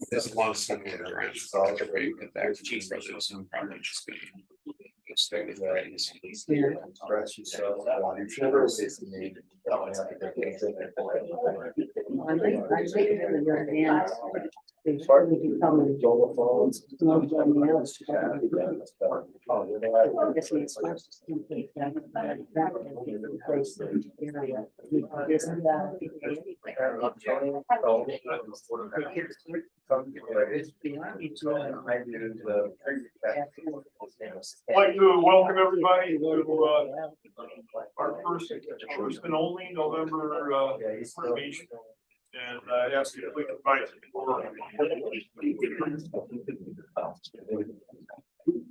There's a lot of stuff going around, so I'll get ready to get back to Cheese Brothers, and probably just gonna. Stay with that. I'd like to welcome everybody to our first and only November information. And I ask you to please invite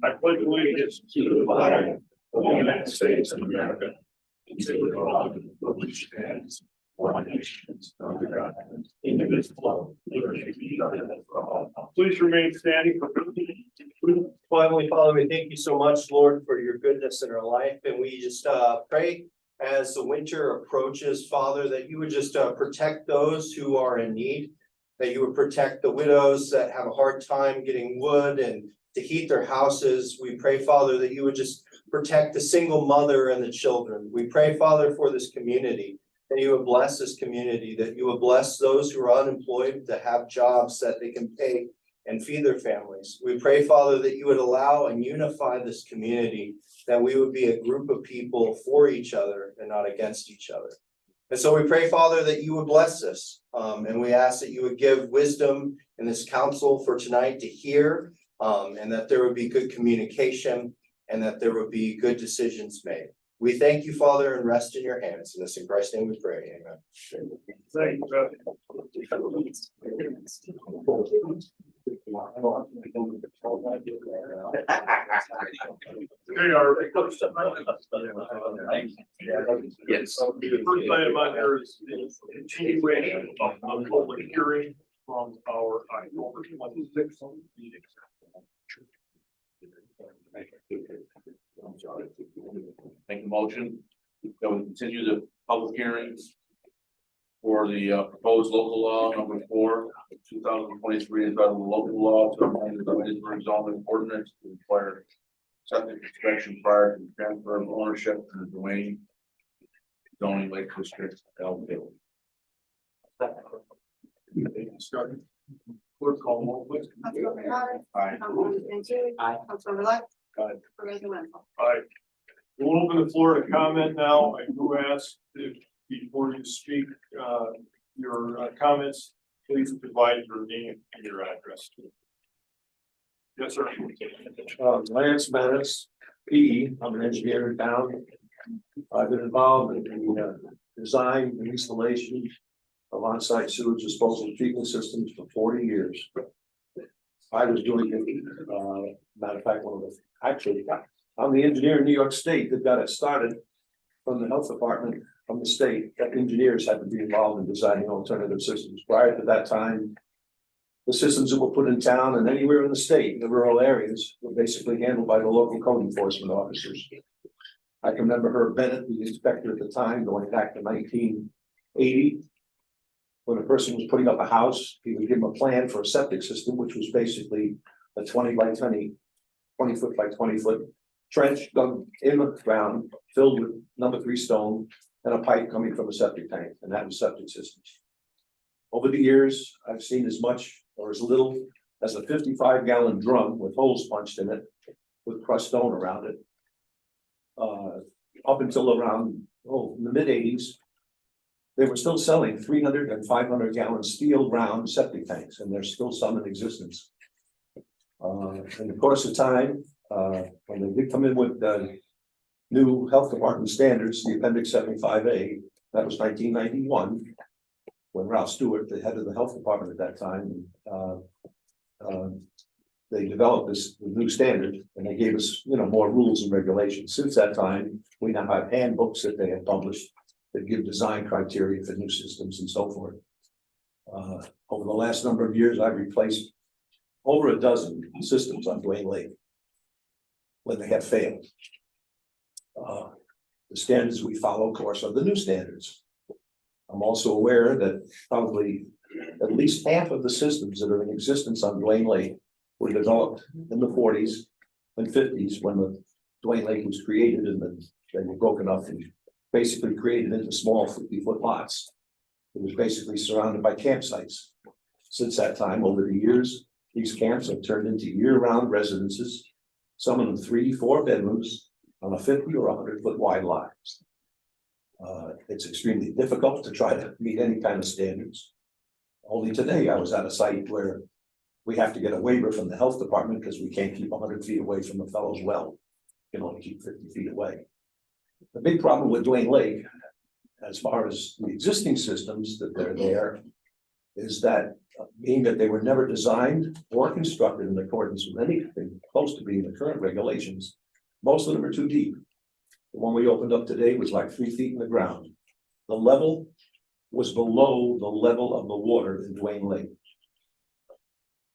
I pledge allegiance to the flag of the United States of America, and to the republic which stands one nation under God, indivisible, with liberty and justice for all. Please remain standing for. Heavenly Father, we thank you so much, Lord, for your goodness in our life. And we just pray as the winter approaches, Father, that you would just protect those who are in need, that you would protect the widows that have a hard time getting wood and to heat their houses. We pray, Father, that you would just protect the single mother and the children. We pray, Father, for this community, that you would bless this community, that you would bless those who are unemployed to have jobs that they can pay and feed their families. We pray, Father, that you would allow and unify this community, that we would be a group of people for each other and not against each other. And so we pray, Father, that you would bless us. And we ask that you would give wisdom in this council for tonight to hear, and that there would be good communication and that there would be good decisions made. We thank you, Father, and rest in your hands. And this in Christ's name we pray. Amen. Thank you, Yes. The first item on here is the continuation of the public hearing from our October 26th meeting. Make a motion that we continue the public hearings for the proposed local law number 4, 2023, entitled local law to amend the Pittsburgh zoning ordinance to require septic inspection prior to the transfer of ownership to the Duane zoning lake district LP. Started. Clerk call roll, please. Councilmember Dodd. Aye. Councilmember Vanchery. Aye. Councilmember Lux. Aye. Supervisor Winfrey. All right. We'll open the floor to comment now. I do ask if before you speak, your comments, please provide your name and your address. Yes, sir. Lance Menace, PE, I'm an engineer in town. I've been involved in the design and installation of on-site sewage disposal treatment systems for 40 years. I was doing it, matter of fact, I'm the engineer in New York State that got it started from the health department from the state, that engineers had to be involved in designing alternative systems. Prior to that time, the systems that were put in town and anywhere in the state, in the rural areas, were basically handled by the local code enforcement officers. I can remember Herb Bennett, the inspector at the time, going back to 1980. When a person was putting up a house, he would give them a plan for a septic system, which was basically a 20 foot by 20 foot trench dug in the ground, filled with number 3 stone, and a pipe coming from a septic tank, and that was septic systems. Over the years, I've seen as much or as little as a 55-gallon drum with holes punched in it, with crushed stone around it. Up until around the mid 80s, they were still selling 300 and 500-gallon steel round septic tanks, and there's still some in existence. In the course of time, when they did come in with the new health department standards, the Appendix 75A, that was 1991, when Ralph Stewart, the head of the health department at that time, they developed the new standard, and they gave us, more rules and regulations. Since that time, we now have handbooks that they have published that give design criteria for new systems and so forth. Over the last number of years, I've replaced over a dozen systems on Duane Lake when they have failed. The standards we follow, of course, are the new standards. I'm also aware that probably at least half of the systems that are in existence on Duane Lake were developed in the forties and fifties when the Duane Lake was created and then they were broken up and basically created into small 50-foot lots. It was basically surrounded by campsites. Since that time, over the years, these camps have turned into year-round residences, some of them 3-4 bedrooms on a 50 or 100-foot wide lot. It's extremely difficult to try to meet any kind of standards. Only today, I was at a site where we have to get a waiver from the health department because we can't keep 100 feet away from the fellow's well. You can only keep 50 feet away. The big problem with Duane Lake, as far as the existing systems that they're there, is that being that they were never designed or constructed in accordance with anything close to being the current regulations, most of them are too deep. The one we opened up today was like 3 feet in the ground. The level was below the level of the water in Duane Lake.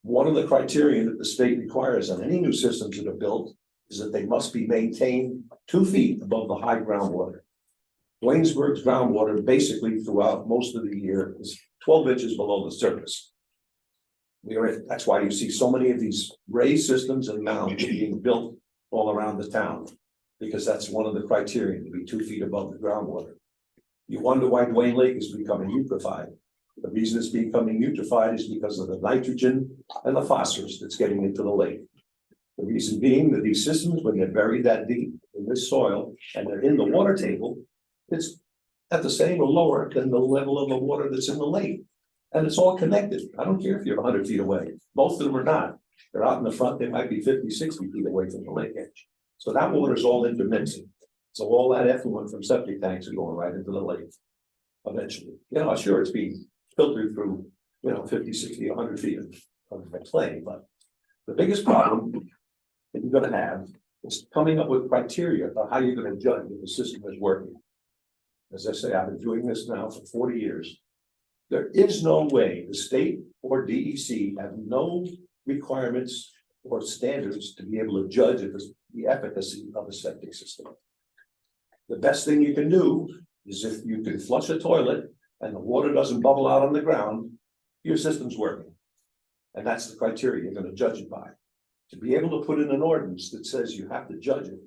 One of the criteria that the state requires on any new systems that are built is that they must be maintained 2 feet above the high groundwater. Waynesburg's groundwater basically throughout most of the year is 12 inches below the surface. That's why you see so many of these raised systems and mounds being built all around the town, because that's one of the criteria, to be 2 feet above the groundwater. You wonder why Duane Lake is becoming eutrophied. The reason it's becoming eutrophied is because of the nitrogen and the phosphorus that's getting into the lake. The reason being that these systems, when they're buried that deep in this soil and they're in the water table, it's at the same or lower than the level of the water that's in the lake. And it's all connected. I don't care if you're 100 feet away. Most of them are not. They're out in the front, they might be 50, 60 feet away from the lake edge. So that water is all intermixing. So all that effluent from septic tanks are going right into the lake eventually. You know, sure, it's being filtered through, 50, 60, 100 feet of clay, but the biggest problem that you're gonna have is coming up with criteria for how you're gonna judge if the system is working. As I say, I've been doing this now for 40 years. There is no way the state or DEC have no requirements or standards to be able to judge the efficacy of a septic system. The best thing you can do is if you can flush a toilet and the water doesn't bubble out on the ground, your system's working. And that's the criteria you're going to judge it by. To be able to put in an ordinance that says you have to judge it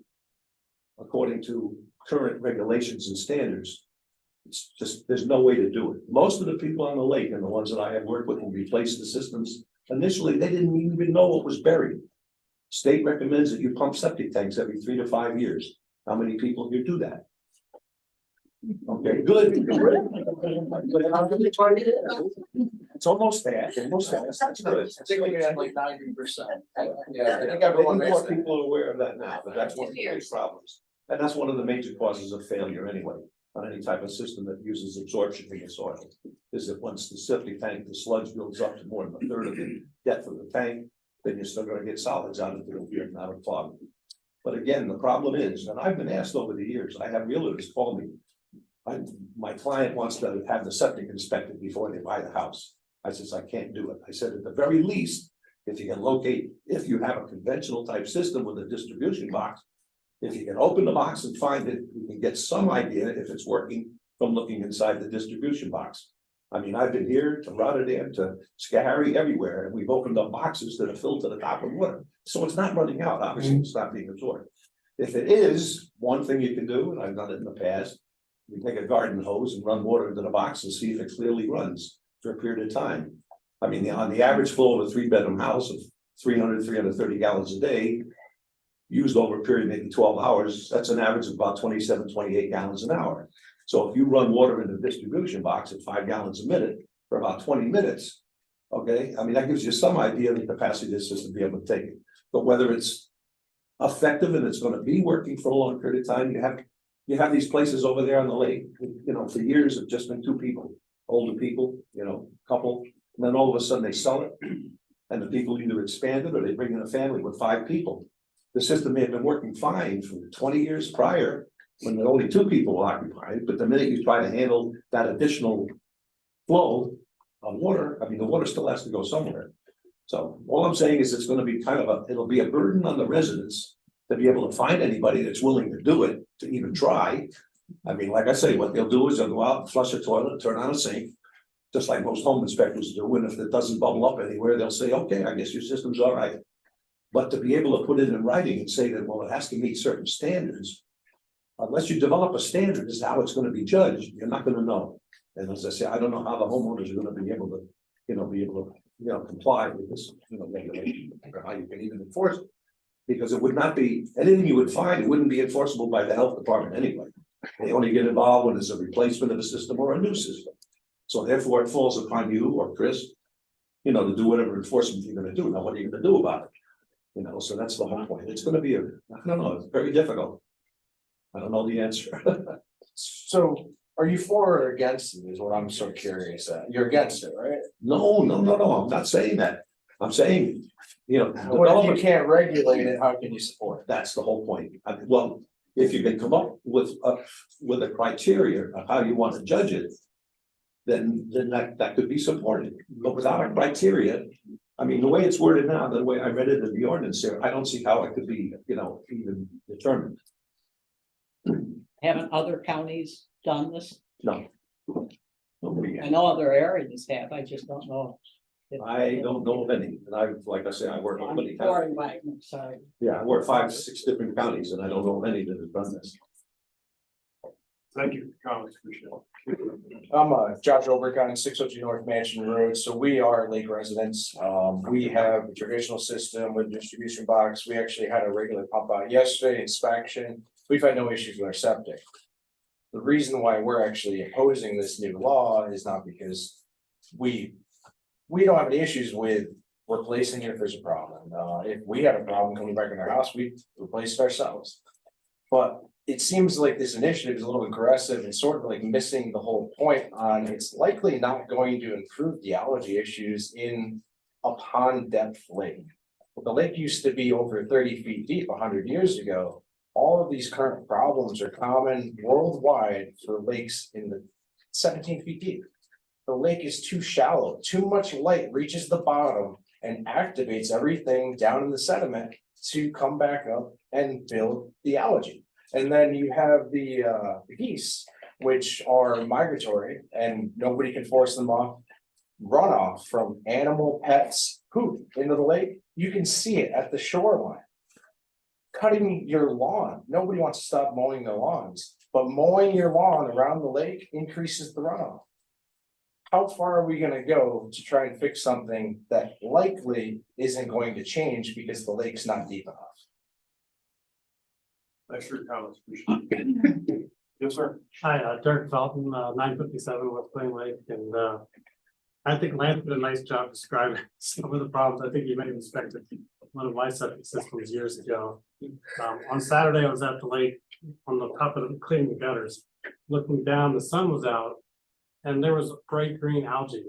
according to current regulations and standards, it's just, there's no way to do it. Most of the people on the lake and the ones that I have worked with who replaced the systems, initially, they didn't even know what was buried. State recommends that you pump septic tanks every 3 to 5 years. How many people here do that? Okay, good. It's almost that, that's good. I think we're at like 90%. Yeah, I think everyone makes more that. people are aware of that now, but that's one of the big problems. And that's one of the major causes of failure anyway, on any type of system that uses absorption in the soil. Is that once the septic tank, the sludge builds up to more than a third of the depth of the tank, then you're still gonna get solids out of it, not a problem. But again, the problem is, and I've been asked over the years, I have realtors call me. My client wants to have the septic inspected before they buy the house. I says, I can't do it. I said, at the very least, if you can locate, if you have a conventional type system with a distribution box, if you can open the box and find it, you can get some idea if it's working from looking inside the distribution box. I mean, I've been here to Rotterdam to Schoharie, everywhere, and we've opened up boxes that are filled to the top of water. So it's not running out, obviously, it's not being absorbed. If it is, one thing you can do, and I've done it in the past, you take a garden hose and run water into the box and see if it clearly runs for a period of time. I mean, on the average flow of a 3-bedroom house of 300, 330 gallons a day, used over a period of maybe 12 hours, that's an average of about 27, 28 gallons an hour. So if you run water in the distribution box at 5 gallons a minute for about 20 minutes, okay, I mean, that gives you some idea of the capacity of the system to be able to take it. But whether it's effective and it's going to be working for a long period of time, you have these places over there on the lake, for years have just been 2 people, older people, couple, and then all of a sudden they sell it, and the people either expand it or they bring in a family with 5 people. The system may have been working fine for 20 years prior, when there were only 2 people occupied, but the minute you try to handle that additional flow of water, I mean, the water still has to go somewhere. So all I'm saying is it's going to be it'll be a burden on the residents to be able to find anybody that's willing to do it, to even try. I mean, like I say, what they'll do is they'll go out and flush a toilet, turn on a sink, Just like most home inspectors do, and if it doesn't bubble up anywhere, they'll say, okay, I guess your system's all right. But to be able to put it in writing and say that, well, it has to meet certain standards. Unless you develop a standard as to how it's gonna be judged, you're not gonna know. And as I say, I don't know how the homeowners are gonna be able to, comply with this, regulation, or how you can even enforce it. Because it would not be, anything you would find, it wouldn't be enforceable by the health department anyway. They only get involved when it's a replacement of a system or a new system. So therefore, it falls upon you or Chris, to do whatever enforcement you're gonna do. Now, what are you gonna do about it? So that's the whole point. It's gonna be I don't know, it's very difficult. I don't know the answer. So are you for or against it is what I'm so curious at. You're against it, right? No, I'm not saying that. I'm saying, What if you development, can't regulate it, how can you support it? that's the whole point. Well, if you can come up with a criteria of how you want to judge it. Then that could be supported, but without a criteria, I mean, the way it's worded now, the way I read it in the ordinance here, I don't see how it could be, even determined. Haven't other counties done this? No. Nobody, I know other areas have, I just don't know. I don't know of any, and like I say, I work on many counties. Sorry. Yeah, I work 5 to 6 different counties, and I don't know of any that have done this. Thank you for comments, Commissioner. I'm Josh Obrick on 602 North Mansion Road. So we are lake residents. We have a traditional system with distribution box. We actually had a regular pump out yesterday, inspection. We've had no issues with our septic. The reason why we're actually opposing this new law is not because we don't have any issues with replacing it if there's a problem. If we had a problem coming back in our house, we replace it ourselves. But it seems like this initiative is a little aggressive and sort of like missing the whole point on it's likely not going to improve the algae issues in a pond depth lake. The lake used to be over 30 feet deep 100 years ago. All of these current problems are common worldwide for lakes in the 17 feet deep. The lake is too shallow, too much light reaches the bottom and activates everything down in the sediment to come back up and build the algae. And then you have the geese, which are migratory and nobody can force them off. Runoff from animal pets poop into the lake, you can see it at the shoreline. Cutting your lawn, nobody wants to stop mowing their lawns, but mowing your lawn around the lake increases the runoff. How far are we gonna go to try and fix something that likely isn't going to change because the lake's not deep enough? Thanks for your comments, Commissioner. Yes, sir. Hi, Dirk Felton, 957 West Plain Lake, and I think Lance did a nice job describing some of the problems. I think you may have inspected one of my septic systems years ago. On Saturday, I was at the lake on the top of the cleaning the gutters, looking down, the sun was out, and there was bright green algae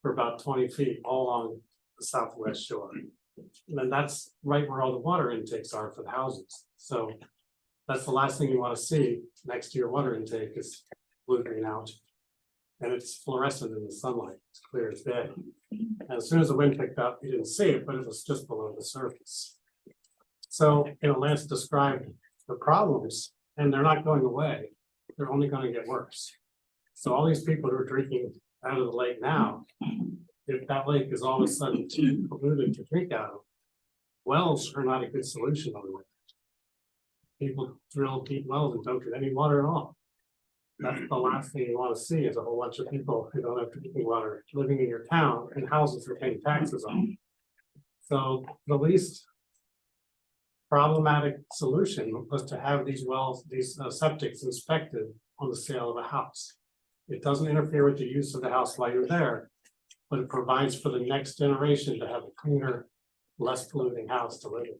for about 20 feet all along the southwest shore. And then that's right where all the water intakes are for the houses. So that's the last thing you want to see next to your water intake is blue green algae. And it's fluorescent in the sunlight, it's clear as day. And as soon as the wind picked up, you didn't see it, but it was just below the surface. So, Lance described the problems and they're not going away. They're only going to get worse. So all these people who are drinking out of the lake now, if that lake is all of a sudden too polluted to drink out of, wells are not a good solution on the lake. People drill deep wells and don't get any water at all. That's the last thing you want to see is a whole bunch of people who don't have drinking water living in your town and houses you're paying taxes on. So the least problematic solution was to have these wells, these septics inspected on the sale of a house. It doesn't interfere with the use of the house while you're there, but it provides for the next generation to have a cleaner, less polluting house to live in.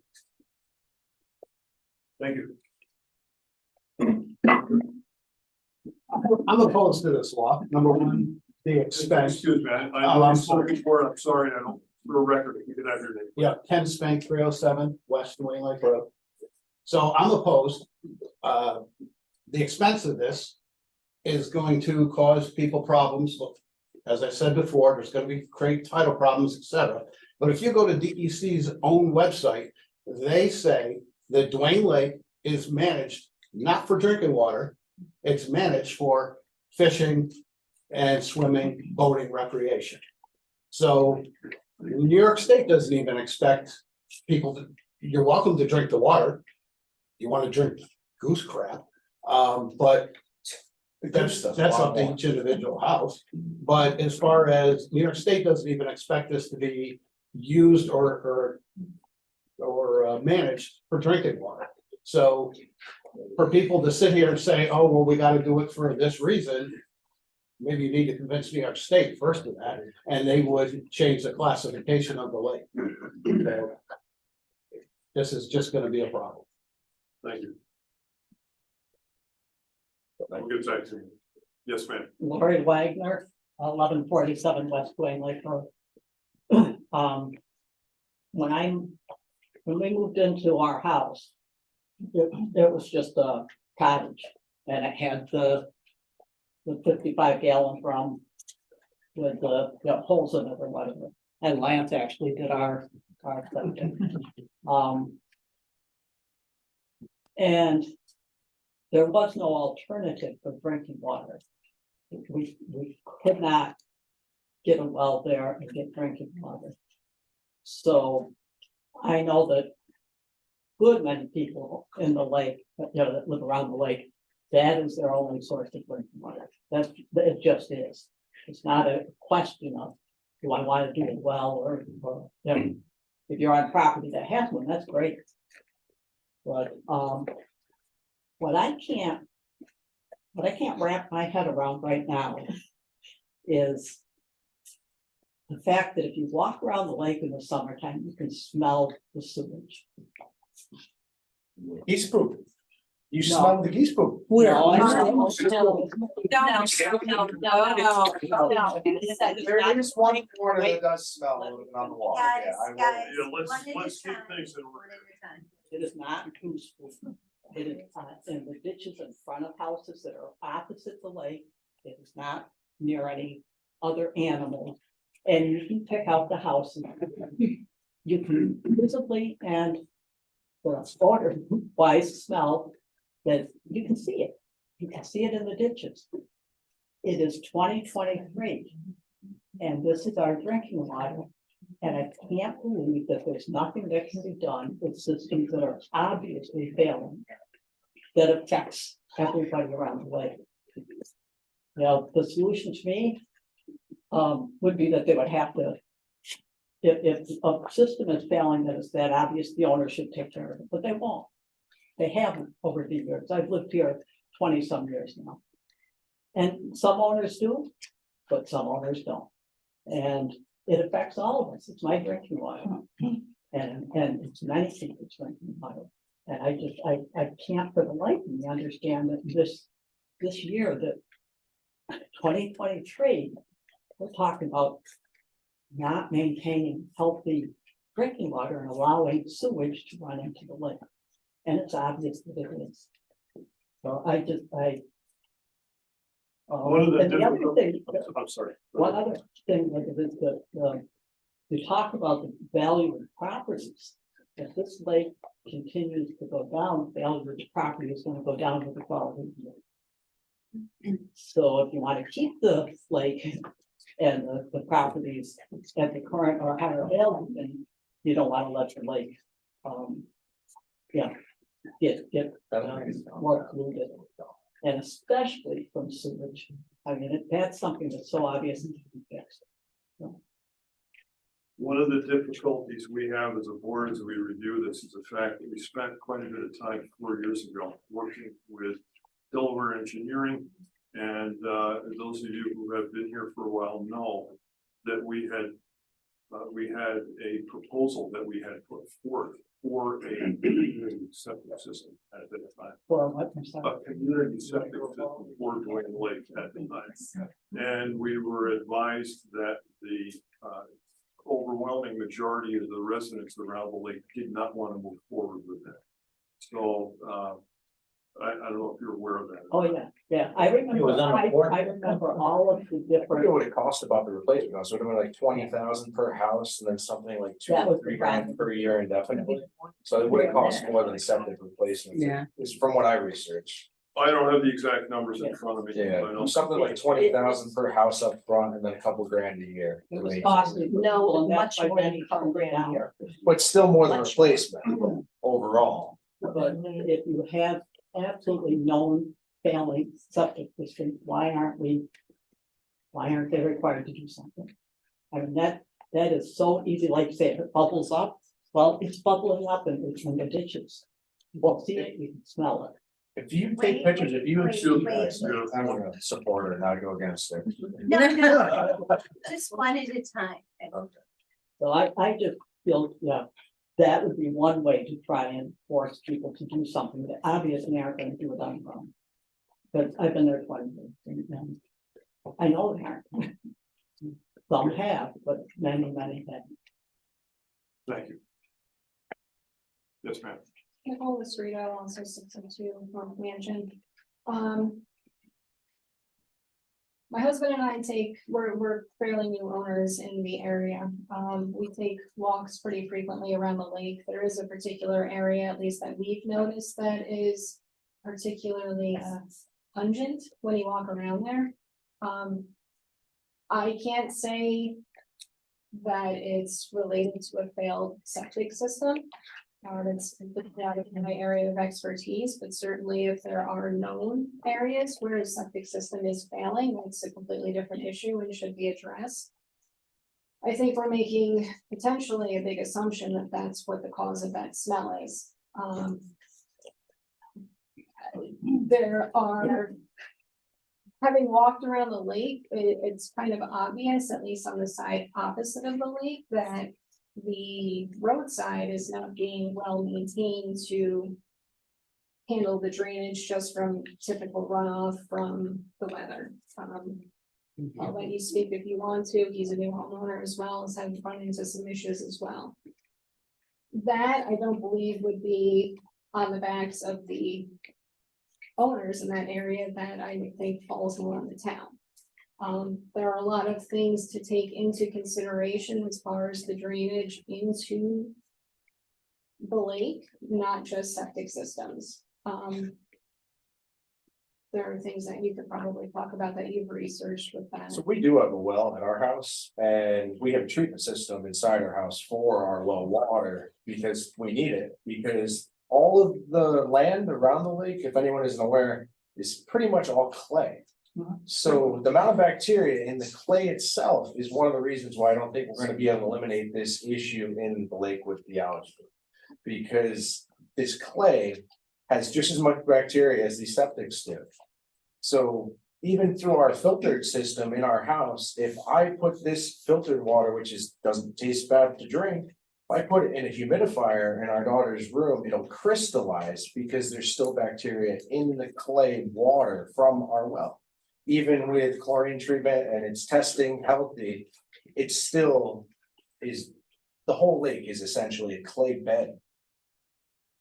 Thank you. I'm opposed to this law. Number one, the expense. Excuse me, Oh, I'm I'm sorry for it. I'm sorry, I don't, for a record, if you could have your name. Yeah, Ken Spank, 307 West Wayne Lake Road. So I'm opposed. The expense of this is going to cause people problems. As I said before, there's going to be create title problems, etc. But if you go to DEC's own website, they say that Dwayne Lake is managed not for drinking water. It's managed for fishing, and swimming, boating, recreation. So New York State doesn't even expect people to, you're welcome to drink the water. You want to drink goose crap, but that's up to each individual house. But as far as New York State doesn't even expect this to be used or managed for drinking water. So for people to sit here and say, oh, well, we gotta do it for this reason. Maybe you need to convince New York State first of that, and they would change the classification of the lake. So this is just gonna be a problem. Thank you. We'll get back to you. Yes, ma'am. Lori Wagner, 1147 West Wayne Lake Road. When we moved into our house, it was just a cottage, and it had the 55 gallon drum with the holes in it or whatever. And Lance actually did our septic. And there was no alternative for drinking water. We could not get a well there and get drinking water. So I know that good many people in the lake, that live around the lake, that is their only source of drinking water. It just is. It's not a question of, do I want to do it well or if you're on property that has one, that's great. But what I can't wrap my head around right now is the fact that if you walk around the lake in the summertime, you can smell the sewage. Geese poop. You No. smell the geese poop. Where? No. There is one corner that does smell a little bit on the wall. Guys, Yeah, I will. guys. Yeah, let's keep things in order. It is not goose poop. It is in the ditches in front of houses that are opposite the lake. It is not near any other animals. And you can pick out the houses. You can visibly and order wise smell that you can see it. You can see it in the ditches. It is 2023. And this is our drinking water. And I can't believe that there's nothing that can be done with systems that are obviously failing that affects everybody around the lake. Now, the solution to me would be that they would have to, if a system is failing that is that obvious, the owner should take care of it, but they won't. They haven't over the years. I've lived here 20 some years now. And some owners do, but some owners don't. And it affects all of us. It's my drinking water. And it's many people's drinking water. And I can't for the life of me understand that this year, that 2023, we're talking about not maintaining healthy drinking water and allowing sewage to run into the lake. And it's obvious that it is. So One of the and the other thing, I'm sorry. one other thing is that we talk about the value of properties. If this lake continues to go down, the value of the property is going to go down with the quality of the lake. So if you want to keep the lake and the properties at the current or higher value, then you don't want to let the lake get more polluted. And especially from sewage. I mean, that's something that's so obvious and can be fixed. One of the difficulties we have as a board as we review this is the fact that we spent quite a bit of time 4 years ago working with Delaware Engineering. And those of you who have been here for a while know that we had a proposal that we had put forth for a community septic system at that time. A community septic system for Duane Lake at the time. And we were advised that the overwhelming majority of the residents around the lake did not want to move forward with that. So I don't know if you're aware of that. Oh, yeah, I remember, I remember all of the I different. forget what it cost about the replacement cost, so it would have been like 20,000 per house and then something like That was 2 or 3 grand per year indefinitely. So it would have cost more than septic replacement. Yeah. It's from what I researched. I don't have the exact numbers in front of me. but I Yeah, know- something like 20,000 per house up front and then a couple grand a year. It to was maintain. costly. No, And that's much why more than many couple come grand a down. year. But still more than Much more. replacement overall. But if you have absolutely known failing septic systems, why aren't they required to do something? I mean, that is so easy, like you say, if it bubbles up, well, it's bubbling up in the ditches. You won't see it, you can smell it. If you take pictures, if you. Wait. I'm gonna support her, not go against her. No, just one at a time. So I just feel, yeah, that would be one way to try and force people to do something that obviously aren't gonna do it on their own. But I've been there 20 years, and I know they aren't. Some have, but many haven't. Thank you. Yes, ma'am. Nicole Lastrito, also 602 North Mansion. My husband and I we're fairly new owners in the area. We take walks pretty frequently around the lake. There is a particular area, at least that we've noticed, that is particularly pungent when you walk around there. I can't say that it's related to a failed septic system. That's completely out of my area of expertise, but certainly if there are known areas where a septic system is failing, that's a completely different issue and should be addressed. I think we're making potentially a big assumption that that's what the cause of that smell is. There are, having walked around the lake, it's kind of obvious, at least on the side opposite of the lake, that the roadside is not being well maintained to handle the drainage just from typical runoff from the weather. I'll let you speak if you want to. He's a new homeowner as well, as having run into some issues as well. That I don't believe would be on the backs of the owners in that area. That I would think falls more on the town. There are a lot of things to take into consideration as far as the drainage into the lake, not just septic systems. There are things that you could probably talk about that you've researched with that. So we do have a well at our house and we have a treatment system inside our house for our well water because we need it. Because all of the land around the lake, if anyone isn't aware, is pretty much all clay. So the amount of bacteria in the clay itself is one of the reasons why I don't think we're gonna be able to eliminate this issue in the lake with the algae. Because this clay has just as much bacteria as these septics do. So even through our filtered system in our house, if I put this filtered water, which doesn't taste bad to drink, if I put it in a humidifier in our daughter's room, it'll crystallize because there's still bacteria in the clay water from our well. Even with chlorine treatment and it's testing healthy, it still is, the whole lake is essentially a clay bed.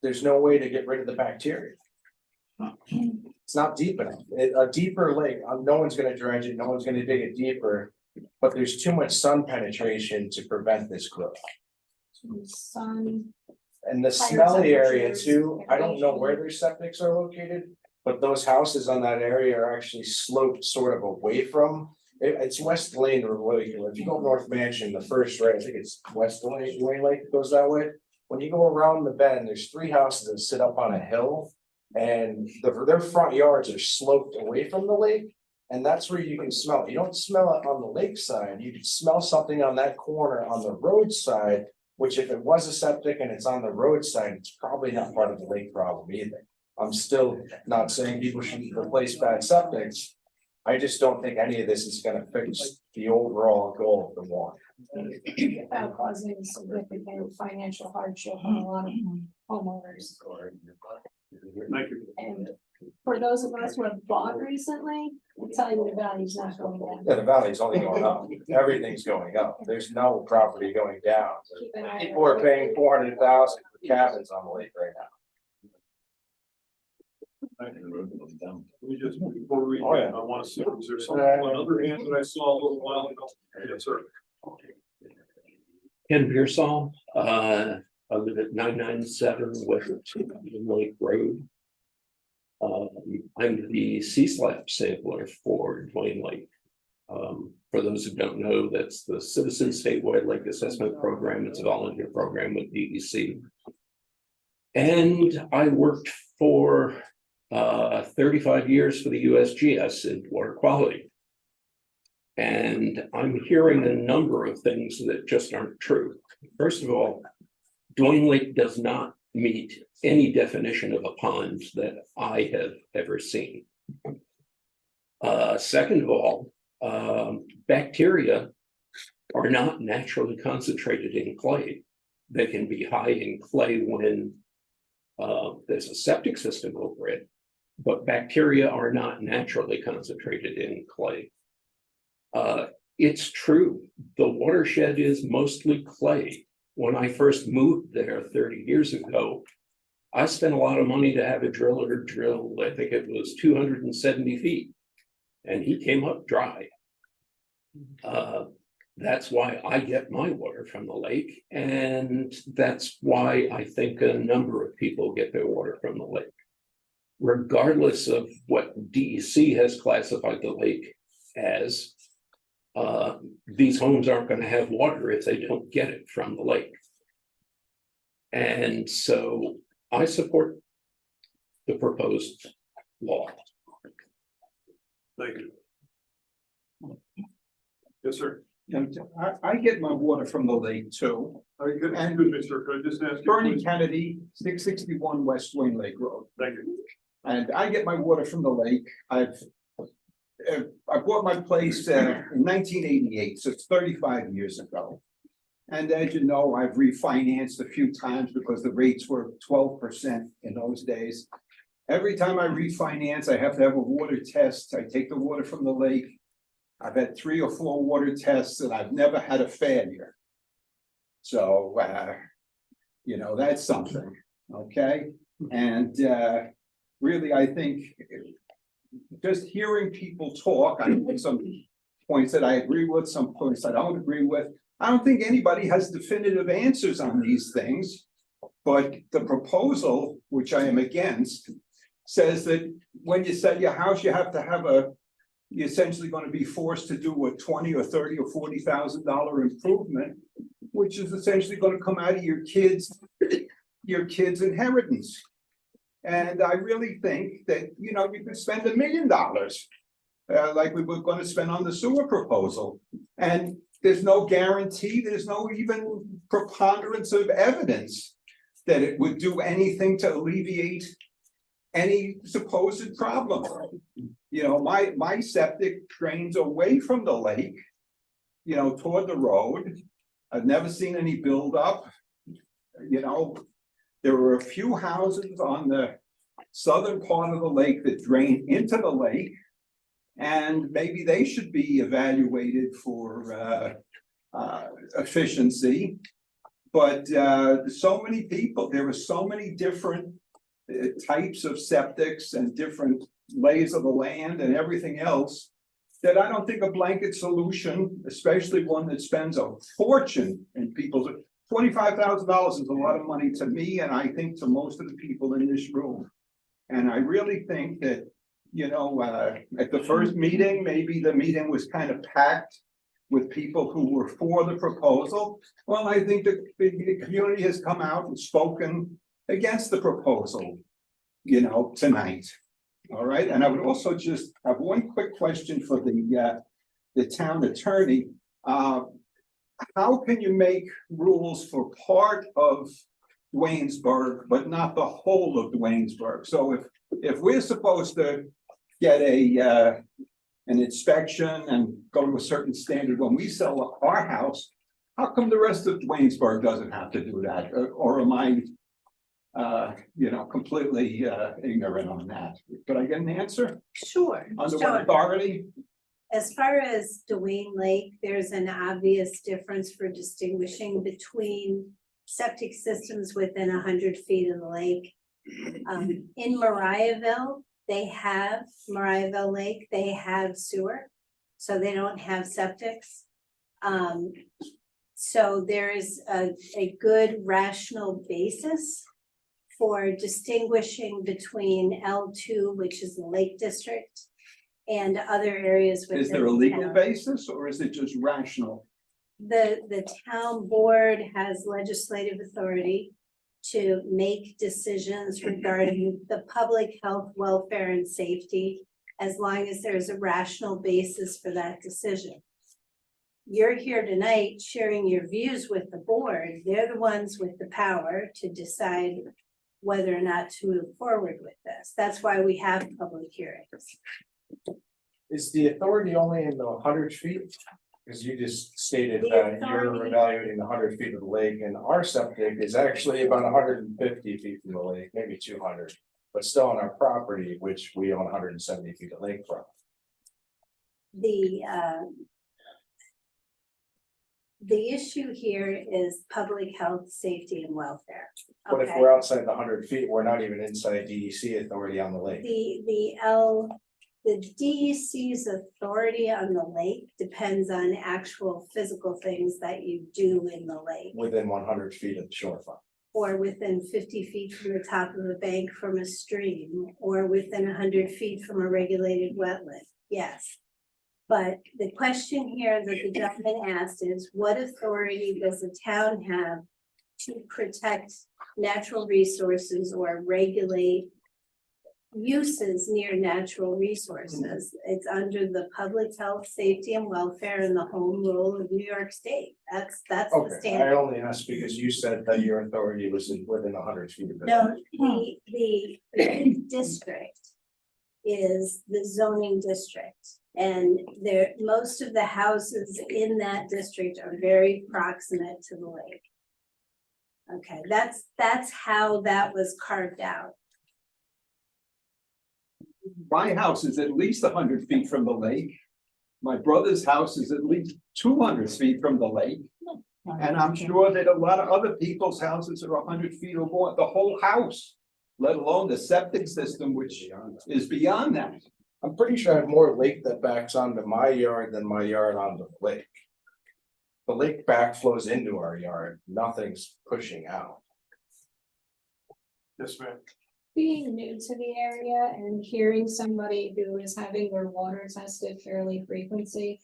There's no way to get rid of the bacteria. It's not deep enough. A deeper lake, no one's gonna dredge it, no one's gonna dig it deeper, but there's too much sun penetration to prevent this growth. Sun, And the Higher smelly area temperatures, too, I don't know where their septics are located, but those houses on that area are actually sloped sort of away from. It's West Lane or Lake, if you go North Mansion, the first right, I think it's West Lane, Wayne Lake goes that way. When you go around the bend, there's 3 houses that sit up on a hill. And their front yards are sloped away from the lake. And that's where you can smell it. You don't smell it on the lakeside. You can smell something on that corner on the roadside, which if it was a septic and it's on the roadside, it's probably not part of the lake problem either. I'm still not saying people should replace bad septics. I just don't think any of this is gonna fix the overall goal of the water. without causing significant financial hardship on a lot of homeowners. Thank you. And for those of us who have bought recently, I'll tell you the value's not going down. Yeah, the valley's only going up. Everything's going up. There's no property going down. Keep an eye on People are it. paying 400,000 for cabins on the lake right now. We just, before we, Oh, yeah. I wanna see, is there something, another hand that I saw a little while ago? Yes, sir. Ken Pearsall, I live at 997 West Lake Road. I'm the C-SLAP sampler for Duane Lake. For those who don't know, that's the Citizen Statewide Lake Assessment Program. It's a volunteer program with DEC. And I worked for 35 years for the USGS in water quality. And I'm hearing a number of things that just aren't true. First of all, Duane Lake does not meet any definition of a pond that I have ever seen. Second of all, bacteria are not naturally concentrated in clay. They can be high in clay when there's a septic system over it, but bacteria are not naturally concentrated in clay. It's true, the watershed is mostly clay. When I first moved there 30 years ago, I spent a lot of money to have a driller drill, I think it was 270 feet, and he came up dry. That's why I get my water from the lake, and that's why I think a number of people get their water from the lake. Regardless of what DEC has classified the lake as, these homes aren't going to have water if they don't get it from the lake. And so I support the proposed law. Thank you. Yes, sir. And I get my water from the lake too. Are you good? And- Good, Mr. Could I just ask you? Bernie please? Kennedy, 661 West Duane Lake Road. Thank you. And I get my water from the lake. I bought my place in 1988, so it's 35 years ago. And as you know, I've refinanced a few times because the rates were 12% in those days. Every time I refinance, I have to have a water test. I take the water from the lake. I've had 3 or 4 water tests and I've never had a failure. So, you know, that's something, okay? And really, I think just hearing people talk, I have some points that I agree with, some points I don't agree with. I don't think anybody has definitive answers on these things. But the proposal, which I am against, says that when you sell your house, you have to have you're essentially going to be forced to do a $20 or $30 or $40,000 improvement, which is essentially going to come out of your kids' inheritance. And I really think that, you know, you could spend $1 million like we were going to spend on the sewer proposal. And there's no guarantee, there's no even preponderance of evidence that it would do anything to alleviate any supposed problem. You know, my septic drains away from the lake, you know, toward the road. I've never seen any buildup. You know, there were a few houses on the southern part of the lake that drain into the lake. And maybe they should be evaluated for efficiency. But so many people, there are so many different types of septics and different lays of the land and everything else, that I don't think a blanket solution, especially one that spends a fortune in people's, $25,000 is a lot of money to me, and I think to most of the people in this room. And I really think that, you know, at the first meeting, maybe the meeting was kind of packed with people who were for the proposal. Well, I think that the community has come out and spoken against the proposal, you know, tonight. All right, and I would also just have one quick question for the town attorney. How can you make rules for part of Duanesburg, but not the whole of Duanesburg? So if we're supposed to get an inspection and go to a certain standard when we sell our house, how come the rest of Duanesburg doesn't have to do that? Or am I you know, completely ignorant on that? Could I get an answer? Sure. Under what authority? As far as Duane Lake, there's an obvious difference for distinguishing between septic systems within 100 feet of the lake. In Mariahville, Mariahville Lake, they have sewer, so they don't have septics. So there is a good rational basis for distinguishing between L2, which is the Lake District, and other areas within. Is there a the legal town. basis or is it just rational? The town board has legislative authority to make decisions regarding the public health, welfare, and safety, as long as there's a rational basis for that decision. You're here tonight sharing your views with the board. They're the ones with the power to decide whether or not to move forward with this. That's why we have public hearings. Is the authority only in the 100 feet? Because you just stated The that you're authority- evaluating the 100 feet of the lake, and our septic is actually about 150 feet from the lake, maybe 200. But still on our property, which we own 170 feet of lakefront. The issue here is public health, safety, and welfare. But if Okay. we're outside the 100 feet, we're not even inside DEC authority on the lake. The DEC's authority on the lake depends on actual physical things that you do in the lake. Within 100 feet of the shorefront. Or within 50 feet from the top of a bank from a stream, or within 100 feet from a regulated wetland, yes. But the question here that the gentleman asked is, what authority does the town have to protect natural resources or regulate uses near natural resources? It's under the public health, safety, and welfare and the home rule of New York State. That's the Okay, I standard. only asked because you said that your authority was within 100 feet of it. No, the district is the zoning district. And there, most of the houses in that district are very proximate to the lake. Okay, that's how that was carved out. My house is at least 100 feet from the lake. My brother's house is at least 200 feet from the lake. And I'm sure that a lot of other people's houses are 100 feet or more, the whole house, let alone the septic system, which is beyond that. I'm pretty sure I have more lake that backs onto my yard than my yard onto the lake. The lake backflows into our yard, nothing's pushing out. Yes, ma'am. Being new to the area and hearing somebody who is having their water tested fairly frequently,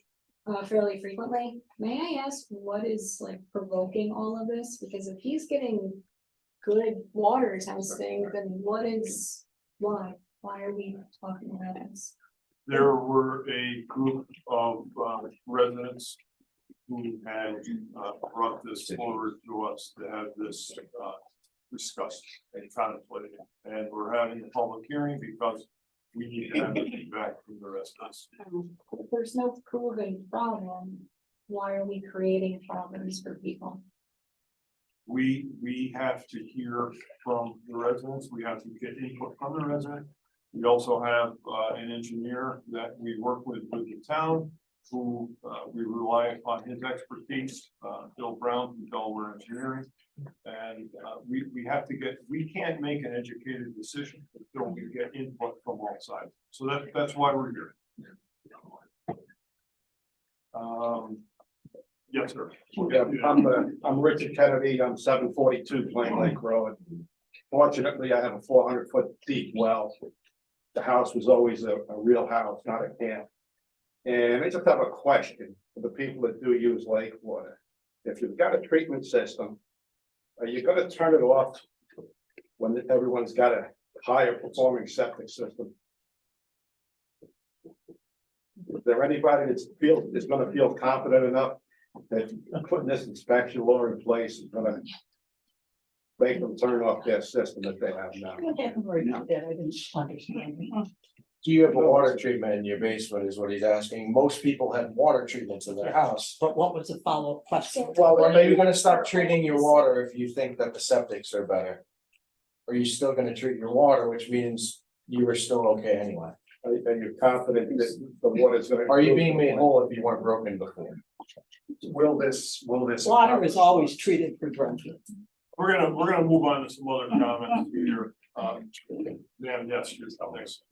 may I ask what is like provoking all of this? Because if he's getting good water testing, then why are we talking about this? There were a group of residents who had brought this forward to us to have this discussed and contemplated. And we're having a public hearing because we need to have feedback from the residents. If there's no proven problem, why are we creating problems for people? We have to hear from the residents. We have to get input from the resident. We also have an engineer that we work with the town, who we rely on his expertise, Bill Brown from Delaware Engineering. And we can't make an educated decision until we get input from all sides. So that's why we're here. Yes, sir. Yeah, I'm Richard Kennedy, I'm 742 Plain Lake Road. Fortunately, I have a 400-foot deep well. The house was always a real house, not a camp. And I just have a question for the people that do use lake water. If you've got a treatment system, are you gonna turn it off when everyone's got a higher performing septic system? Is there anybody that's gonna feel confident enough that putting this inspection law in place is gonna make them turn off their system that they have now? I didn't understand. Do you have a water treatment in your basement is what he's asking. Most people have water treatments in their house. But what was the follow-up question? Well, are you gonna stop treating your water if you think that the septics are better? Or are you still gonna treat your water, which means you are still okay anyway? Are you confident that the water's gonna? Are you being made whole if you weren't broken before? Will this? Water is always treated for drinking. We're gonna move on to some other comments here. Ma'am, yes, you're next.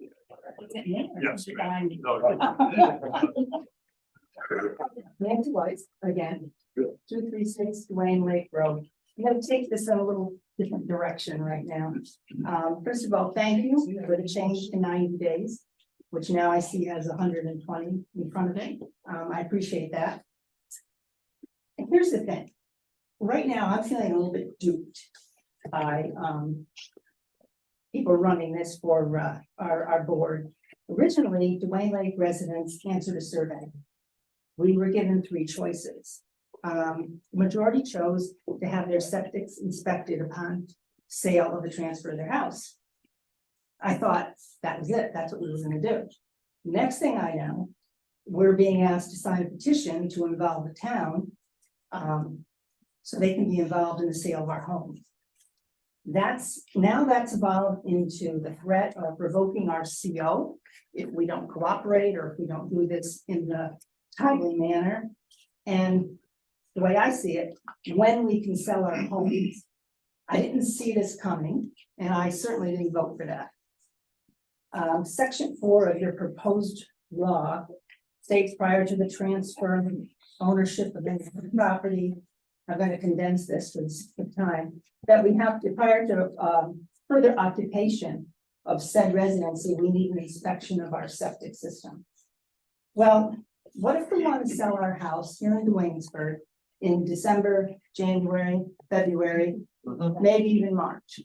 Yes. ma'am. No, Nancy Weiss, again, 236 Dwayne Lake Road. I'm gonna take this in a little different direction right now. First of all, thank you for the change to 90 days, which now I see has 120 in front of it. I appreciate that. And here's the thing. Right now, I'm feeling a little bit duped by people running this for our board. Originally, Duane Lake residents answered a survey. We were given 3 choices. Majority chose to have their septics inspected upon sale or the transfer of their house. I thought that was it. That's what we were gonna do. Next thing I know, we're being asked to sign a petition to involve the town, so they can be involved in the sale of our homes. That's evolved into the threat of revoking our CO if we don't cooperate or if we don't do this in the timely manner. And the way I see it, when we can sell our homes, I didn't see this coming, and I certainly didn't vote for that. Section 4 of your proposed law states prior to the transfer of ownership of any property, I'm going to condense this for the time, that we have to, prior to further occupation of said residency, we need an inspection of our septic system. Well, what if we want to sell our house here in Duanesburg in December, January, February, maybe even March?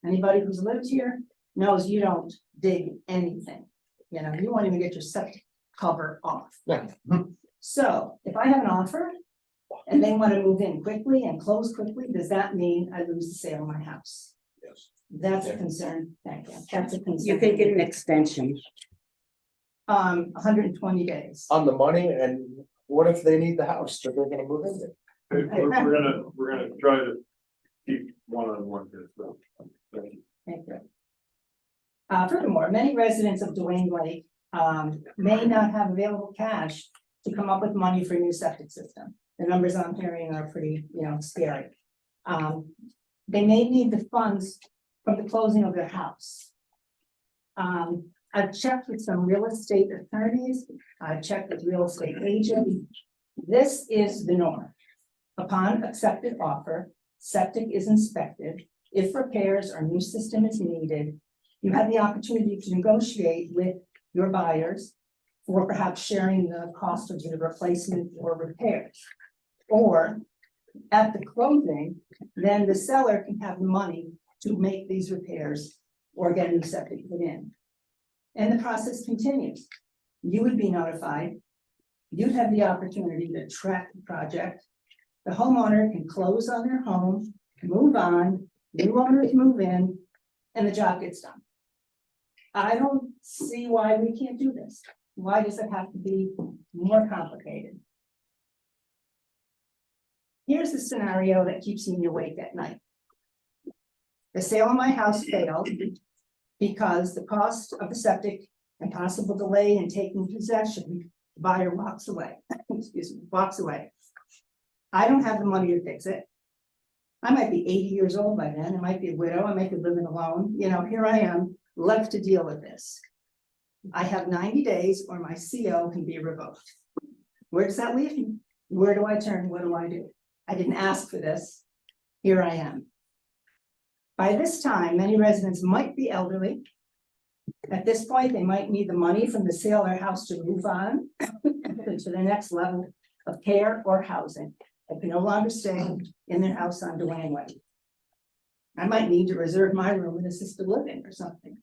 Anybody who's lived here knows you don't dig anything. You know, you won't even get your septic cover off. So if I have an offer and they want to move in quickly and close quickly, does that mean I lose the sale of my house? Yes. That's a concern. Thank you. That's a concern. You could get an extension. 120 days. On the money, and what if they need the house that they're gonna move into? We're gonna try to keep one-on-one here, so. Thank you. Furthermore, many residents of Duane Lake may not have available cash to come up with money for a new septic system. The numbers I'm hearing are pretty, scary. They may need the funds from the closing of their house. I've checked with some real estate attorneys. I've checked with real estate agents. This is the norm. Upon accepted offer, septic is inspected. If repairs or new system is needed, you have the opportunity to negotiate with your buyers for perhaps sharing the cost of the replacement or repairs. Or at the closing, then the seller can have the money to make these repairs or get a new septic put in. And the process continues. You would be notified. You'd have the opportunity to track the project. The homeowner can close on their home, move on, new owners move in, and the job gets done. I don't see why we can't do this. Why does it have to be more complicated? Here's the scenario that keeps me awake at night. The sale of my house failed because the cost of the septic and possible delay in taking possession, the buyer walks away, walks away. I don't have the money to fix it. I might be 80 years old by then. I might be a widow. I might be living alone. Here I am, left to deal with this. I have 90 days or my CO can be revoked. Where does that leave me? Where do I turn? What do I do? I didn't ask for this. Here I am. By this time, many residents might be elderly. At this point, they might need the money from the sale of their house to move on to the next level of care or housing. They can no longer stay in their house on Duane Way. I might need to reserve my room in assisted living or something,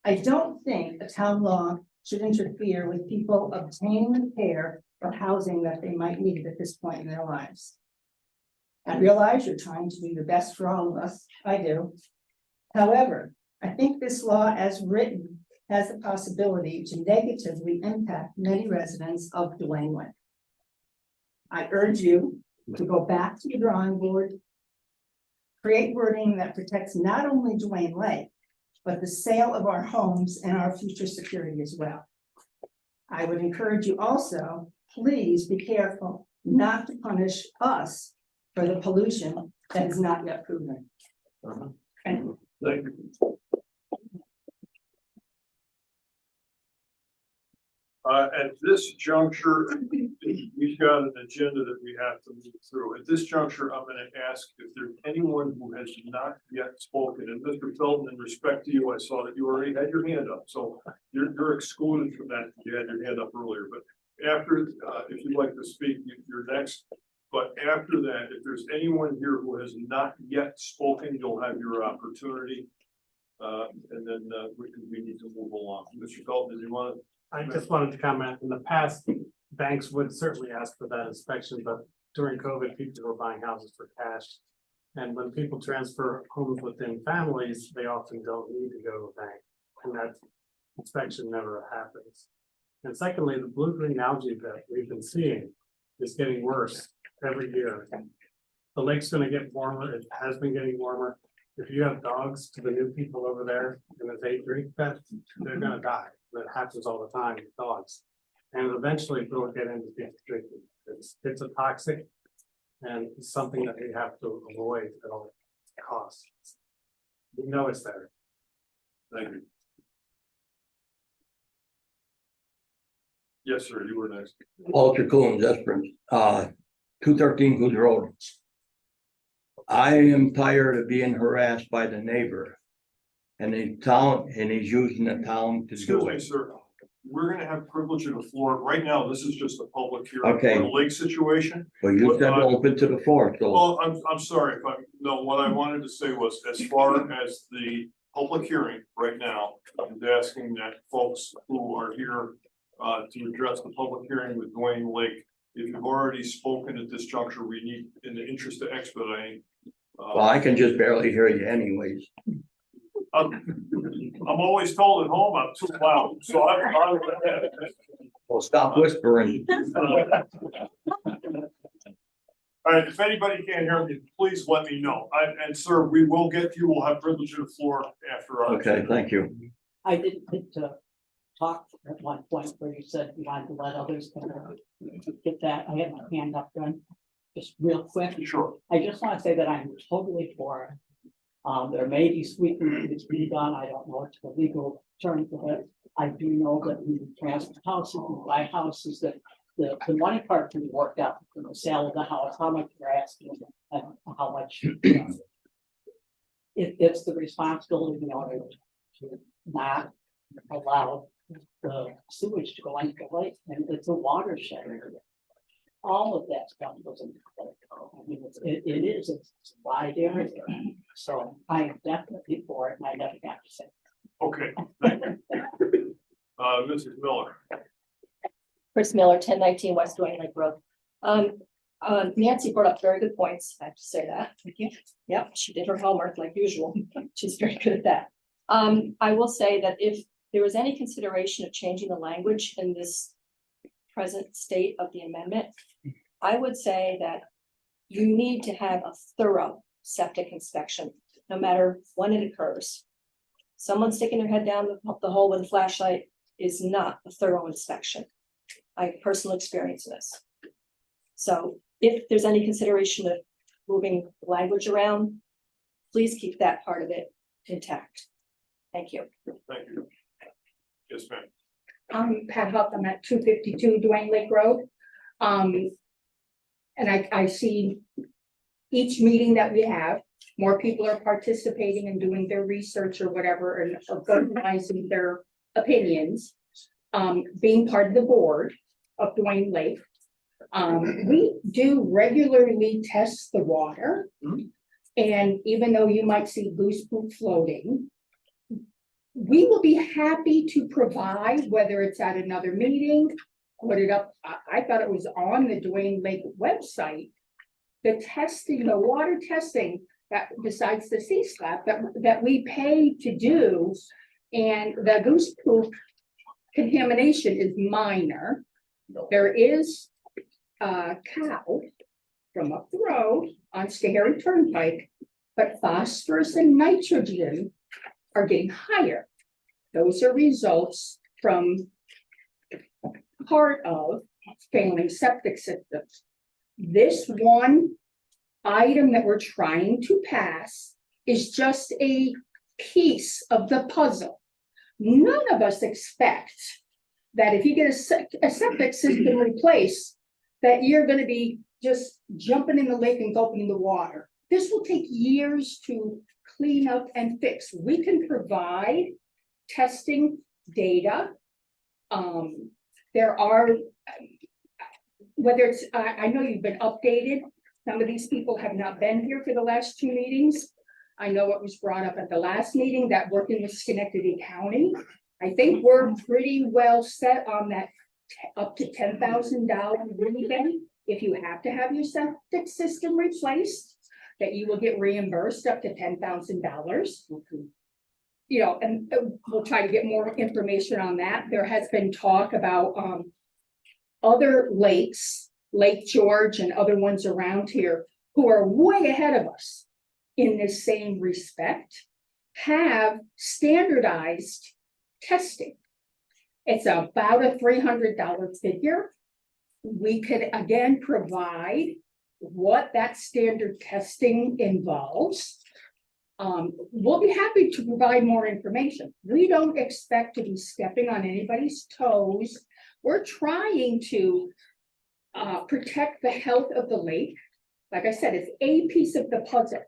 I don't think a town law should interfere with people obtaining the care or housing that they might need at this point in their lives. I realize you're trying to do the best for all of us. I do. However, I think this law as written has the possibility to negatively impact many residents of Duane Way. I urge you to go back to the drawing board, create wording that protects not only Duane Lake, but the sale of our homes and our future security as well. I would encourage you also, please be careful not to punish us for the pollution that is not yet proven. Thank you. Thank you. At this juncture, we've got an agenda that we have to move through. At this juncture, I'm gonna ask if there's anyone who has not yet spoken. And Mr. Felton, in respect to you, I saw that you already had your hand up, so you're excluded from that. You had your hand up earlier, but after, if you'd like to speak, you're next. But after that, if there's anyone here who has not yet spoken, you'll have your opportunity. And then we need to move along. Mr. Felton, did you want to? I just wanted to comment, in the past, banks would certainly ask for that inspection, but during COVID, people were buying houses for cash. And when people transfer homes within families, they often don't need to go to a bank, and that inspection never happens. And secondly, the blue-green algae that we've been seeing is getting worse every year. The lake's gonna get warmer, it has been getting warmer. If you have dogs, to the new people over there, and if they drink that, they're gonna die. That happens all the time with dogs. And eventually they'll get into people drinking. It's a toxic, and it's something that we have to avoid at all costs. We know it's there. Thank you. Yes, sir, you were next. Walter Coons, Esperance, 213 Coos Road. I am tired of being harassed by the neighbor. And the town, and he's using the town to Excuse do me, it. sir. We're gonna have privilege of the floor. Right now, this is just a public hearing Okay. for the lake situation. But you said open to the floor, so Well, I'm sorry if no, what I wanted to say was, as far as the public hearing right now, I'm asking that folks who are here to address the public hearing with Dwayne Lake, if you've already spoken at this juncture, we need, in the interest of expediting. well, I can just barely hear you anyways. I'm always told at home I'm too loud, so I. Well, stop whispering. All right, if anybody can't hear me, please let me know. And sir, we will get you, we'll have privilege of the floor after. Okay, thank you. I didn't get to talk at one point where you said you wanted to let others get that. I had my hand up done. Just real quick. Sure. I just want to say that I'm totally for it. There may be sweeping that's being done. I don't know what's the legal term for it. I do know that we transfer houses, we buy houses, that the money part can be worked out from the sale of the house, how much you're asking and how much. It's the responsibility of the owner to not allow the sewage to go into the lake, and it's a watershed area. All of that stuff goes into the lake. I mean, it's a wide area, so I am definitely for it, and I never have to say. Okay, thank you. Mrs. Miller. Chris Miller, 1019 West Dwayne Lake Road. Nancy brought up very good points. I have to say that. Thank you. Yep, she did her homework like usual. She's very good at that. I will say that if there was any consideration of changing the language in this present state of the amendment, I would say that you need to have a thorough septic inspection, no matter when it occurs. Someone sticking their head down the hole with a flashlight is not a thorough inspection. I have personal experience in this. So if there's any consideration of moving language around, please keep that part of it intact. Thank you. Thank you. Yes, ma'am. I'm Pat Huff, I'm at 252 Dwayne Lake Road. And I see each meeting that we have, more people are participating and doing their research or whatever, and organizing their opinions. Being part of the board of Dwayne Lake. We do regularly test the water. And even though you might see goose poop floating, we will be happy to provide, whether it's at another meeting, put it up. I thought it was on the Dwayne Lake website. The testing, the water testing, that besides the C-SLAP that we pay to do, and the goose poop contamination is minor. There is a cow from up the road on Stahary Turnpike, but phosphorus and nitrogen are getting higher. Those are results from part of failing septic systems. This one item that we're trying to pass is just a piece of the puzzle. None of us expect that if you get a septic system replaced, that you're gonna be just jumping in the lake and gulping the water. This will take years to clean up and fix. We can provide testing data. There are, whether it's, I know you've been updated. Some of these people have not been here for the last 2 meetings. I know it was brought up at the last meeting that working with Schenectady County. I think we're pretty well set on that up to $10,000 rebate. If you have to have your septic system replaced, that you will get reimbursed up to $10,000. You know, and we'll try to get more information on that. There has been talk about other lakes, Lake George and other ones around here who are way ahead of us in this same respect, have standardized testing. It's about a $300 figure. We could again provide what that standard testing involves. We'll be happy to provide more information. We don't expect to be stepping on anybody's toes. We're trying to protect the health of the lake. Like I said, it's a piece of the puzzle.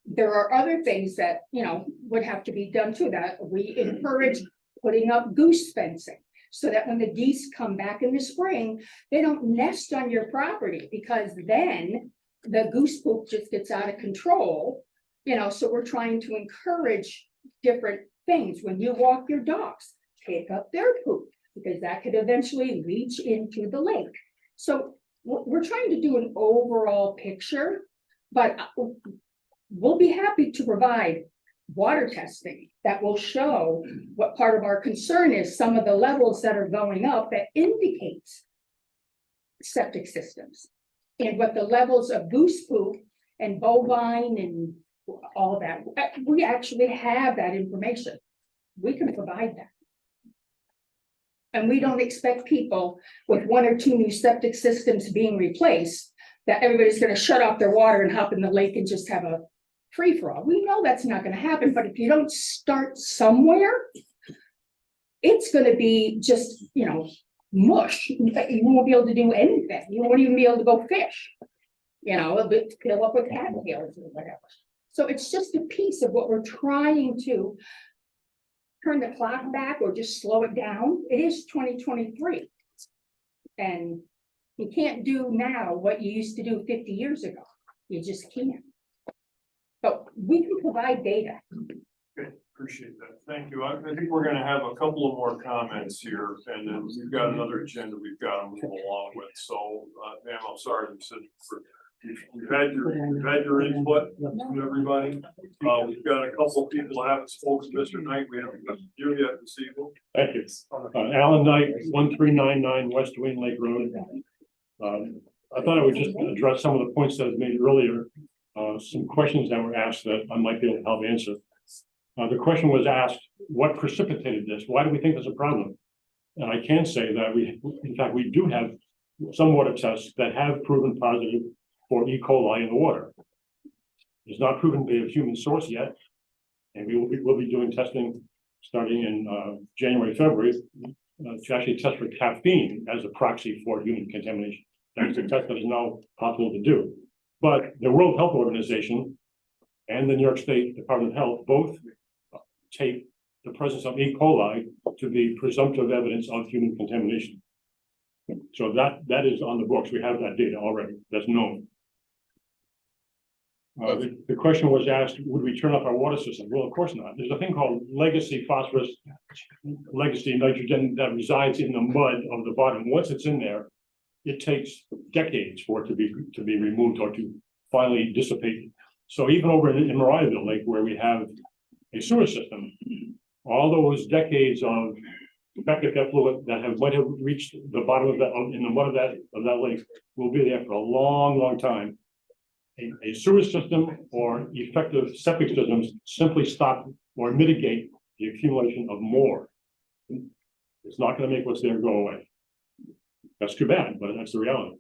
There are other things that, you know, would have to be done too, that we encourage putting up goose fencing so that when the geese come back in the spring, they don't nest on your property, because then the goose poop just gets out of control. You know, so we're trying to encourage different things. When you walk your dogs, pick up their poop, because that could eventually leach into the lake. So we're trying to do an overall picture, but we'll be happy to provide water testing that will show what part of our concern is, some of the levels that are going up that indicates septic systems, and what the levels of goose poop and bovine and all that. We actually have that information. We can provide that. And we don't expect people with 1 or 2 new septic systems being replaced, that everybody's gonna shut off their water and hop in the lake and just have a free for all. We know that's not gonna happen, but if you don't start somewhere, it's gonna be just, you know, mush. In fact, you won't be able to do anything. You won't even be able to go fish. You know, a bit fill up with cattails or whatever. So it's just a piece of what we're trying to turn the clock back or just slow it down. It is 2023. And you can't do now what you used to do 50 years ago. You just can't. But we can provide data. Okay, appreciate that. Thank you. I think we're gonna have a couple of more comments here, and then we've got another agenda we've got to move along with. So, ma'am, I'm sorry, you've had your input from everybody. We've got a couple of people that haven't spoken to Mr. Knight. We haven't got you yet this evening. Thank you. Alan Knight, 1399 West Wayne Lake Road. I thought I would just address some of the points that I made earlier. Some questions that were asked that I might be able to help answer. The question was asked, what precipitated this? Why do we think there's a problem? And I can say that in fact, we do have some water tests that have proven positive for E. coli in the water. It's not proven to be a human source yet. And we'll be doing testing starting in January, February, to actually test for caffeine as a proxy for human contamination. That's a test that is now possible to do. But the World Health Organization and the New York State Department of Health both take the presence of E. coli to be presumptive evidence of human contamination. So that is on the books. We have that data already. That's known. The question was asked, would we turn off our water system? Well, of course not. There's a thing called legacy phosphorus, legacy nitrogen that resides in the mud of the bottom. Once it's in there, it takes decades for it to be removed or to finally dissipate. So even over in Mariahville Lake, where we have a sewer system, all those decades of septic effluent that might have reached the bottom of that in the mud of that lake will be there for a long, long time. A sewer system or effective septic systems simply stop or mitigate the accumulation of more. It's not going to make what's there go away. That's too bad, but that's the reality.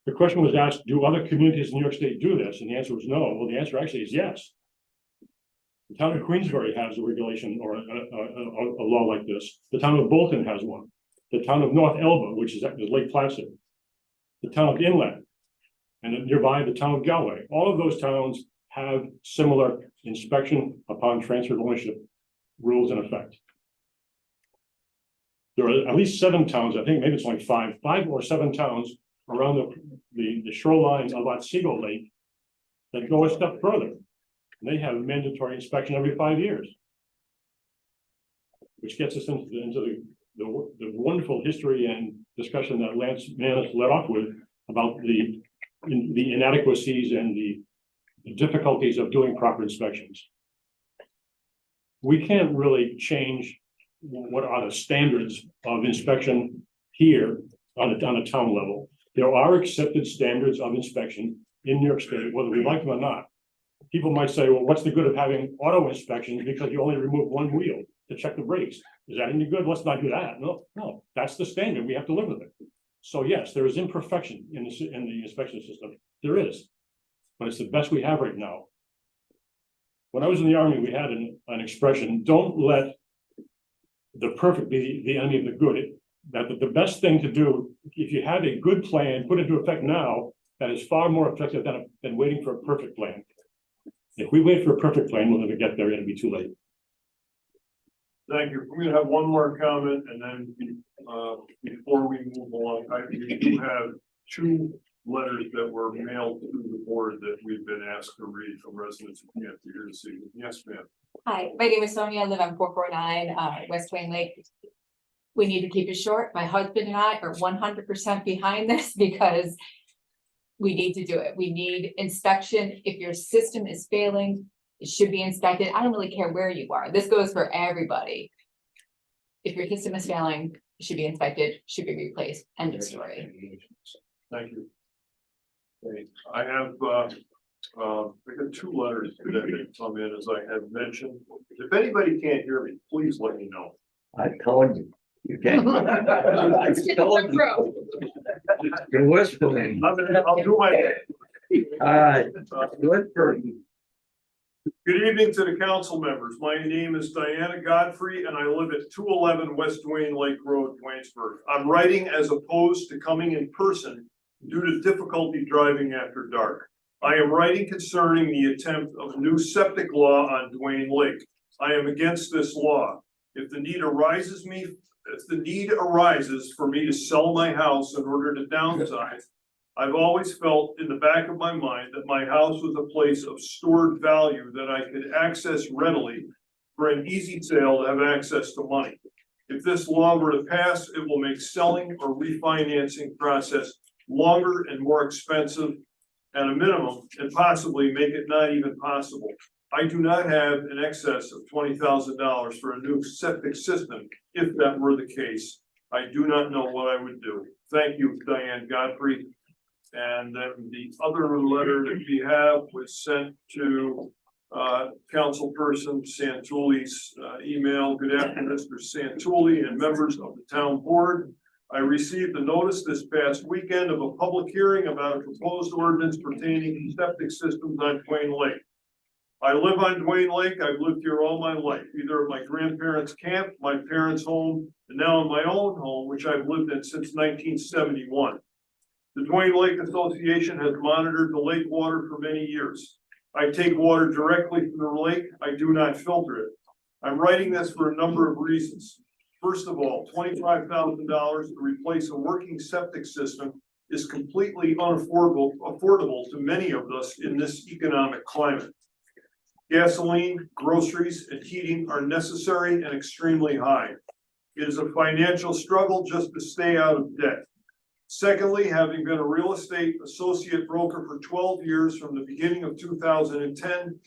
The question was asked, do other communities in New York State do this? And the answer was no. Well, the answer actually is yes. The town of Queensbury has a regulation or a law like this. The town of Bolton has one. The town of North Elba, which is Lake Placid. The town of Inlet. And nearby, the town of Galway. All of those towns have similar inspection upon transfer of ownership rules in effect. There are at least 7 towns, I think maybe it's like 5 or 7 towns around the shoreline of Otsego Lake that go a step further. And they have mandatory inspection every 5 years. Which gets us into the wonderful history and discussion that Lance Manus led off with about the inadequacies and the difficulties of doing proper inspections. We can't really change what are the standards of inspection here on a town level. There are accepted standards of inspection in New York State, whether we like them or not. People might say, well, what's the good of having auto inspections because you only remove one wheel to check the brakes? Is that any good? Let's not do that. No, that's the standard. We have to live with it. So yes, there is imperfection in the inspection system. There is, but it's the best we have right now. When I was in the Army, we had an expression: don't let the perfect be the enemy of the good. That the best thing to do, if you have a good plan, put into effect now, that is far more effective than waiting for a perfect plan. If we wait for a perfect plan, we'll never get there. It'll be too late. Thank you. We're gonna have one more comment, and then before we move along, we do have 2 letters that were mailed to the board that we've been asked to read from residents who can't be here this evening. Yes, ma'am. Hi, my name is Sonia. I live on 449 West Wayne Lake. We need to keep it short. My husband and I are 100% behind this because we need to do it. We need inspection. If your system is failing, it should be inspected. I don't really care where you are. This goes for everybody. If your system is failing, it should be inspected, should be replaced. End of story. Thank you. Okay. I got 2 letters that come in, as I have mentioned. If anybody can't hear me, please let me know. I told you. You can't. I told you. You're whispering. I'll do my. All right, whispering. Good evening to the council members. My name is Diana Godfrey and I live at 211 West Duane Lake Road, Duanesburg. I'm writing as opposed to coming in person due to difficulty driving after dark. I am writing concerning the attempt of a new septic law on Duane Lake. I am against this law. If the need arises for me to sell my house in order to downsize, I've always felt in the back of my mind that my house was a place of stored value that I could access readily for an easy sale to have access to money. If this law were to pass, it will make selling or refinancing process longer and more expensive at a minimum, and possibly make it not even possible. I do not have an excess of $20,000 for a new septic system. If that were the case, I do not know what I would do. Thank you, Diane Godfrey. And then the other letter that we have was sent to Councilperson Santulli's email. Good afternoon, Mr. Santulli and members of the town board. I received a notice this past weekend of a public hearing about a proposed ordinance pertaining to septic systems on Duane Lake. I live on Duane Lake. I've lived here all my life, either at my grandparents' camp, my parents' home, and now in my own home, which I've lived in since 1971. The Duane Lake Association has monitored the lake water for many years. I take water directly from the lake. I do not filter it. I'm writing this for a number of reasons. First of all, $25,000 to replace a working septic system is completely unaffordable to many of us in this economic climate. Gasoline, groceries, and heating are necessary and extremely high. It is a financial struggle just to stay out of debt. Secondly, having been a real estate associate broker for 12 years from the beginning of 2010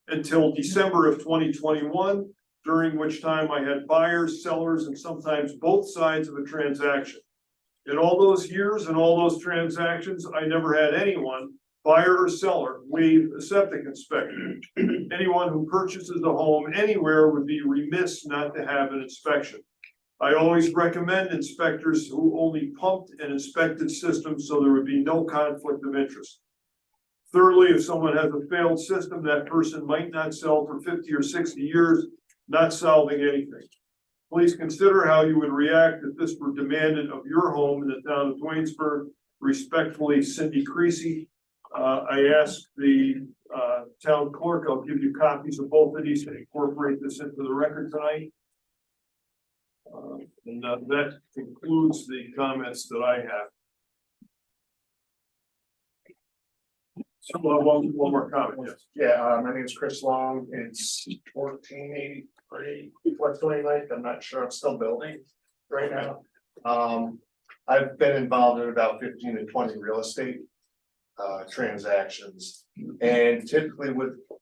until December of 2021, during which time I had buyers, sellers, and sometimes both sides of a transaction. In all those years and all those transactions, I never had anyone, buyer or seller, waive a septic inspection. Anyone who purchases a home anywhere would be remiss not to have an inspection. I always recommend inspectors who only pumped and inspected systems so there would be no conflict of interest. Thirdly, if someone has a failed system, that person might not sell for 50 or 60 years, not solving anything. Please consider how you would react if this were demanded of your home in the town of Twinsburg. Respectfully, Cindy Creasy. I ask the town clerk, I'll give you copies of both of these to incorporate this into the record tonight. And that concludes the comments that I have. So one more comment, yes. Yeah, my name is Chris Long. It's 1483 West Wayne Lake. I'm not sure I'm still building right now. I've been involved in about 15 to 20 real estate transactions. And typically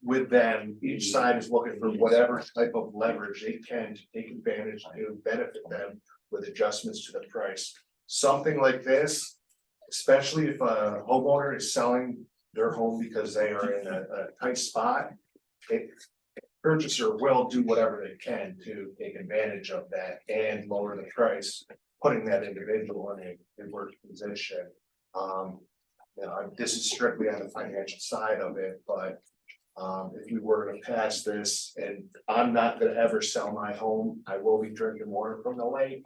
with them, each side is looking for whatever type of leverage they can to take advantage to benefit them with adjustments to the price. Something like this, especially if a homeowner is selling their home because they are in a tight spot, a purchaser will do whatever they can to take advantage of that and lower the price, putting that individual in a worse position. You know, this is strictly on the financial side of it, but if we were to pass this, and I'm not gonna ever sell my home, I will be drinking water from the lake,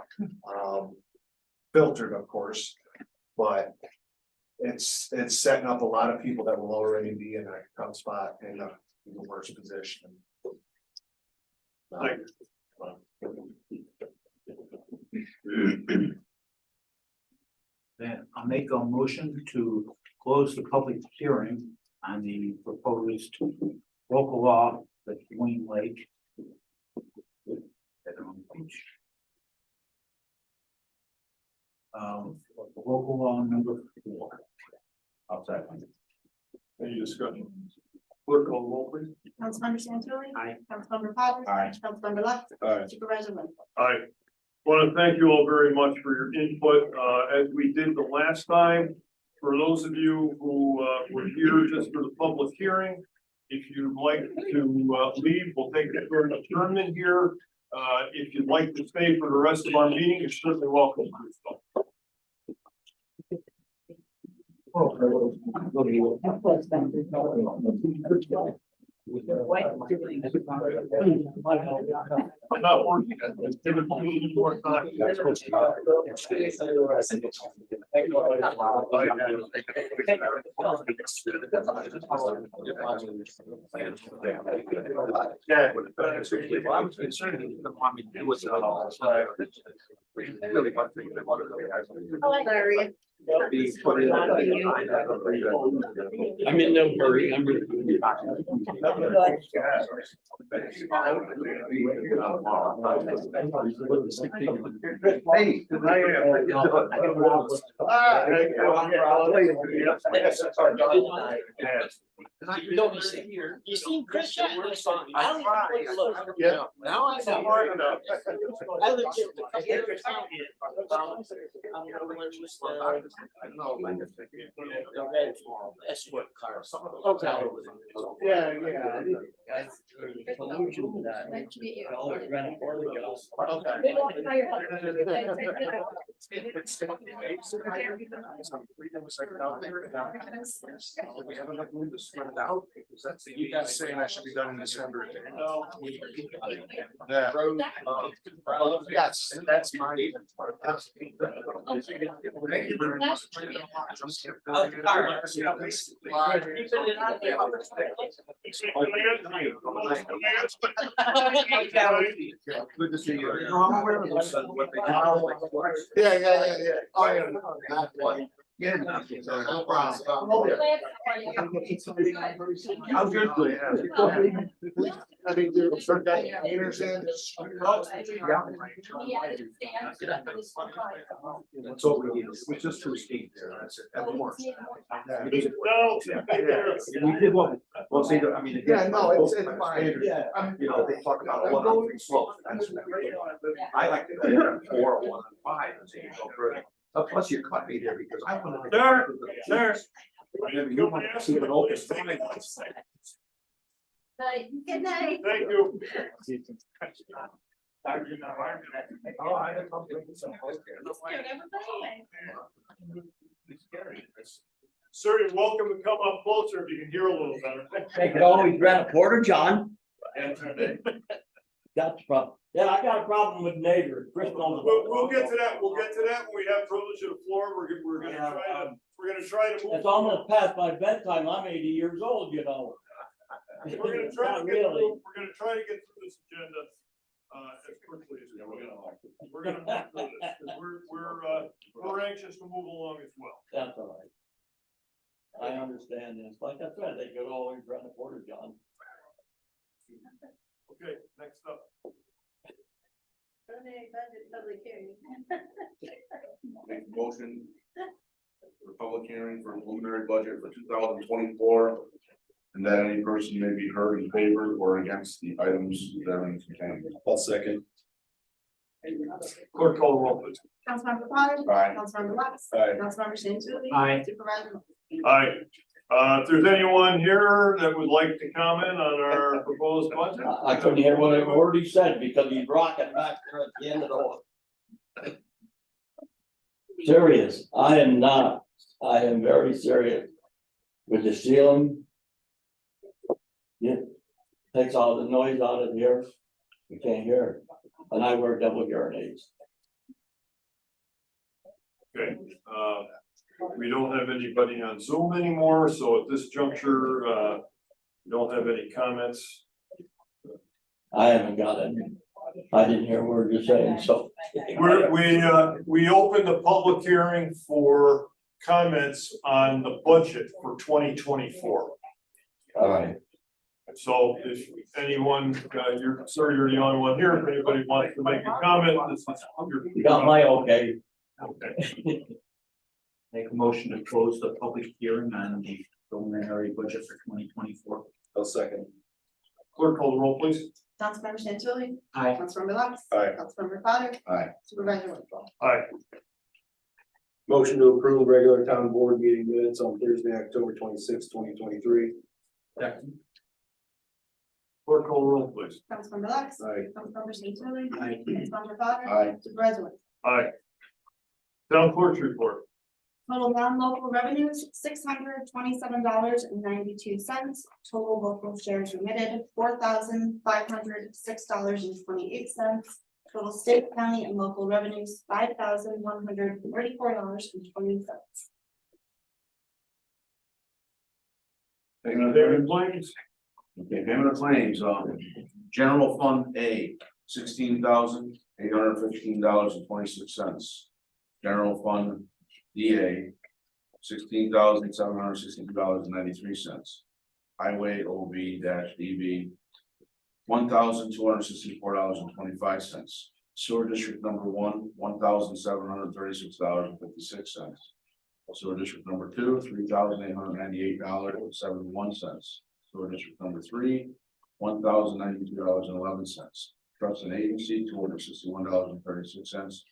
filtered, of course, but it's setting up a lot of people that will already be in a tough spot in a worse position. Then I'll make a motion to close the public hearing on the proposed local law that Wayne Lake. Local law number 4. Outside. Any discussion? Clerk call the roll, please. Councilmember Santilli. Aye. Councilmember Patton. Aye. Councilmember Lux. Aye. Supervisor Winslow. I want to thank you all very much for your input, as we did the last time. For those of you who were here just for the public hearing, if you'd like to leave, we'll take it for an adjournment here. If you'd like to stay for the rest of our meeting, you're certainly welcome to do so. I'm not working. It's given me more time. Yeah. I was concerned you didn't want me to do it at all. Larry. I'm in no hurry. I'm really. Hey, You seen Chris yet? I don't even look. Yeah. Now I know. Hard enough. I legit. Escort car. Okay. Yeah. Nice to meet you. We have enough room to spread it out. You guys saying I should be done in December? Yeah. Yes, that's my. Thank you very much. Good to see you. I'm aware of this. Yeah. I am. Yeah. No problem. I'm good. I mean, there's certain guys, painters in. That's all we need. It's just 2 steep there. That's it. That works. We did what, well, see, I mean. Yeah, no, it's fine. Yeah. You know, they talk about a 1 on 3 slope. I like to go 4 or 1 on 5 and see you go further. Plus you cut me there because I want to. Sure. You want to see it open. Good night. Thank you. Oh, I don't know. It's scary. Sir, you're welcome to come up closer if you can hear a little better. They could always rent a porta john. That's the problem. Yeah, I got a problem with neighbors. We'll get to that, we'll get to that when we have privilege of the floor, we're gonna try to move. It's almost past my bedtime. I'm 80 years old, you know. We're gonna try to Not get really. through, we're gonna try to get through this agenda, as quickly as we can. We're gonna move through this, 'cause we're anxious to move along as well. That's all right. I understand this. Like I said, they could always rent a porta john. Okay, next up. Preliminary budget public hearing. Make a motion for public hearing for preliminary budget for 2024. And that any person may be heard in favor or against the items therein contained. I'll second. Clerk call the roll, please. Councilmember Potter. Aye. Councilmember Lux. Aye. Councilmember Santilli. Aye. Supervisor. Aye. If there's anyone here that would like to comment on our proposed budget? I couldn't hear what I already said because he's rocking back there at the end of the hall. Serious, I am not. I am very serious. With the ceiling. Yeah, takes all the noise out of here. You can't hear it. And I wear double hearing aids. Okay, we don't have anybody on Zoom anymore, so at this juncture, we don't have any comments. I haven't got it. I didn't hear a word you're saying, so. We opened the public hearing for comments on the budget for 2024. All right. So if anyone, you're the only one here, if anybody wants to make a comment, this is You got my okay. Okay. Make a motion to close the public hearing on the preliminary budget for 2024. I'll second. Clerk call the roll, please. Councilmember Santilli. Aye. Councilmember Lux. Aye. Councilmember Potter. Aye. Supervisor Winslow. Aye. Motion to approve regular town board meeting minutes on Thursday, October 26, 2023. Clerk call the roll, please. Councilmember Lux. Aye. Councilmember Santilli. Aye. Councilmember Potter. Aye. Supervisor Winslow. Aye. Town clerk's report. Total non-local revenues, $627.92. Total local shares remitted, $4,506.28. Total state, county, and local revenues, $5,134.20. Payment of claims. Okay, payment of claims, general fund A, $16,815.26. General fund DA, $16,762.93. Highway OB-DB, $1,264.25. Sewer district number one, $1,736.56. Sewer district number two, $3,898.71. Sewer district number three, $1,092.11. Trust and agency, $261.36.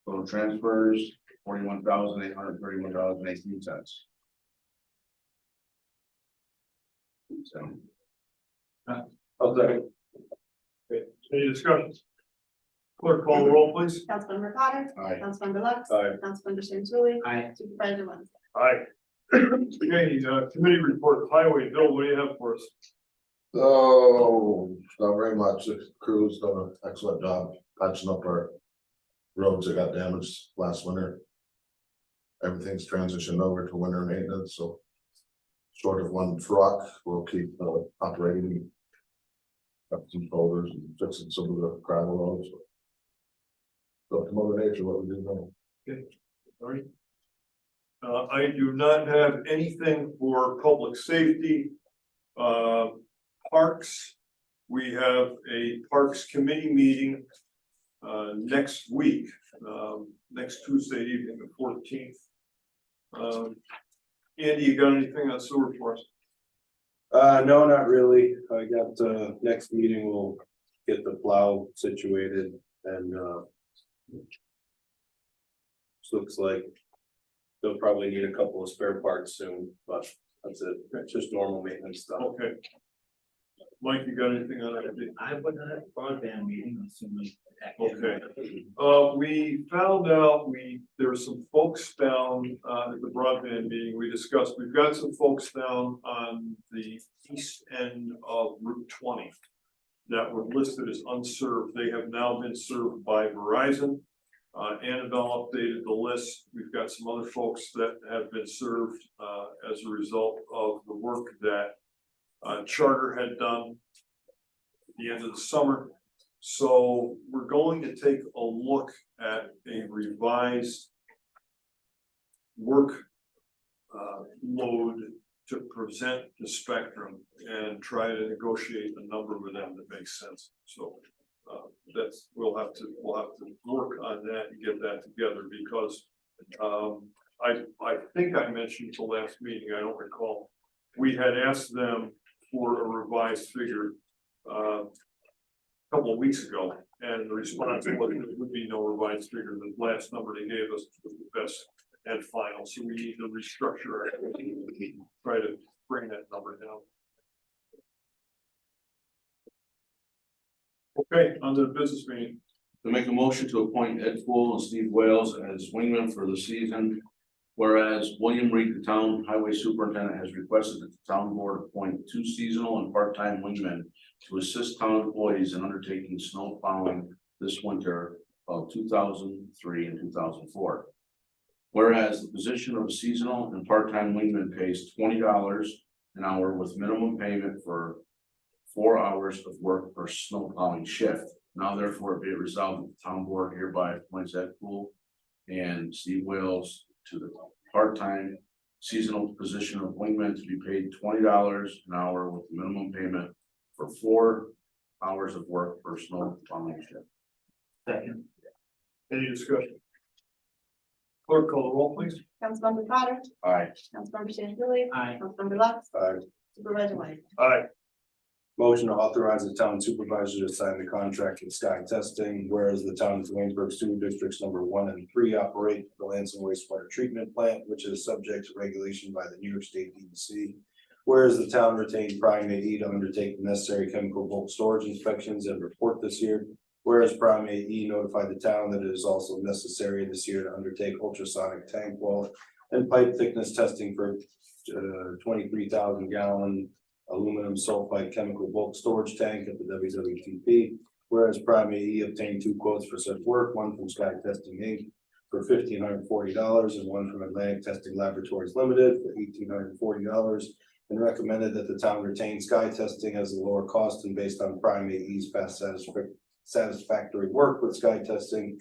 Total transfers, $41,831.18. I'll second. Any discussions? Clerk call the roll, please. Councilmember Potter. Aye. Councilmember Lux. Aye. Councilmember Santilli. Aye. Supervisor Winslow. Aye. Okay, committee report, highway, Bill, what do you have for us? Oh, not very much. The crew's done an excellent job patching up our roads that got damaged last winter. Everything's transitioned over to winter maintenance, so short of one truck, we'll keep operating up some boulders and fixing some of the gravel roads. So to Mother Nature, what we do now. Okay, all right. I do not have anything for public safety. Parks, we have a Parks Committee meeting next week, next Tuesday evening, the 14th. Andy, you got anything on sewer for us? No, not really. I got, next meeting, we'll get the plow situated and, looks like they'll probably need a couple of spare parts soon, but that's it. It's just normal maintenance stuff. Okay. Mike, you got anything on that? I was at a broadband meeting, assuming. Okay. We found out, there were some folks down, at the broadband meeting we discussed, we've got some folks down on the east end of Route 20 that were listed as unserved. They have now been served by Verizon. Annabelle updated the list. We've got some other folks that have been served, as a result of the work that Charter had done at the end of the summer. So we're going to take a look at a revised work load to present the spectrum and try to negotiate a number with them that makes sense. So we'll have to work on that and get that together, because I think I mentioned the last meeting, I don't recall. We had asked them for a revised figure a couple of weeks ago, and the response was there would be no revised figure. The last number they gave us was the best and final, so we need to restructure our, try to bring that number down. Okay, on to the business meeting. To make a motion to appoint Ed Poole and Steve Wales as wingmen for the season. Whereas William Reed, the town highway superintendent, has requested that the town board appoint 2 seasonal and part-time wingmen to assist town employees in undertaking snow plowing this winter of 2003 and 2004. Whereas the position of a seasonal and part-time wingman pays $20 an hour with minimum payment for 4 hours of work per snow plowing shift. Now therefore be it resolved that the town board hereby appoints Ed Poole and Steve Wales to the part-time seasonal position of wingman to be paid $20 an hour with minimum payment for 4 hours of work per snow plowing shift. Second. Any discussion? Clerk, call the roll, please. Councilmember Potter, Aye. Councilmember Santilli, Aye. Councilmember Lux, Aye. Supervisor White. Aye. Motion to authorize the town supervisor to sign the contract with Sky Testing, whereas the town of Waynesburg sewer districts number 1 and 3 operate the Lansing wastewater treatment plant, which is subject to regulation by the New York State DEC. Whereas the town retained Prime AE to undertake the necessary chemical bulk storage inspections and report this year. Whereas Prime AE notified the town that it is also necessary this year to undertake ultrasonic tank wall and pipe thickness testing for 23,000 gallon aluminum sulfide chemical bulk storage tank at the WWTP. Whereas Prime AE obtained 2 quotes for such work, one from Sky Testing Inc. for $1,540 and one from Atlantic Testing Laboratories Limited for $1,840, and recommended that the town retain Sky Testing as a lower cost and based on Prime AE's past satisfactory work with Sky Testing.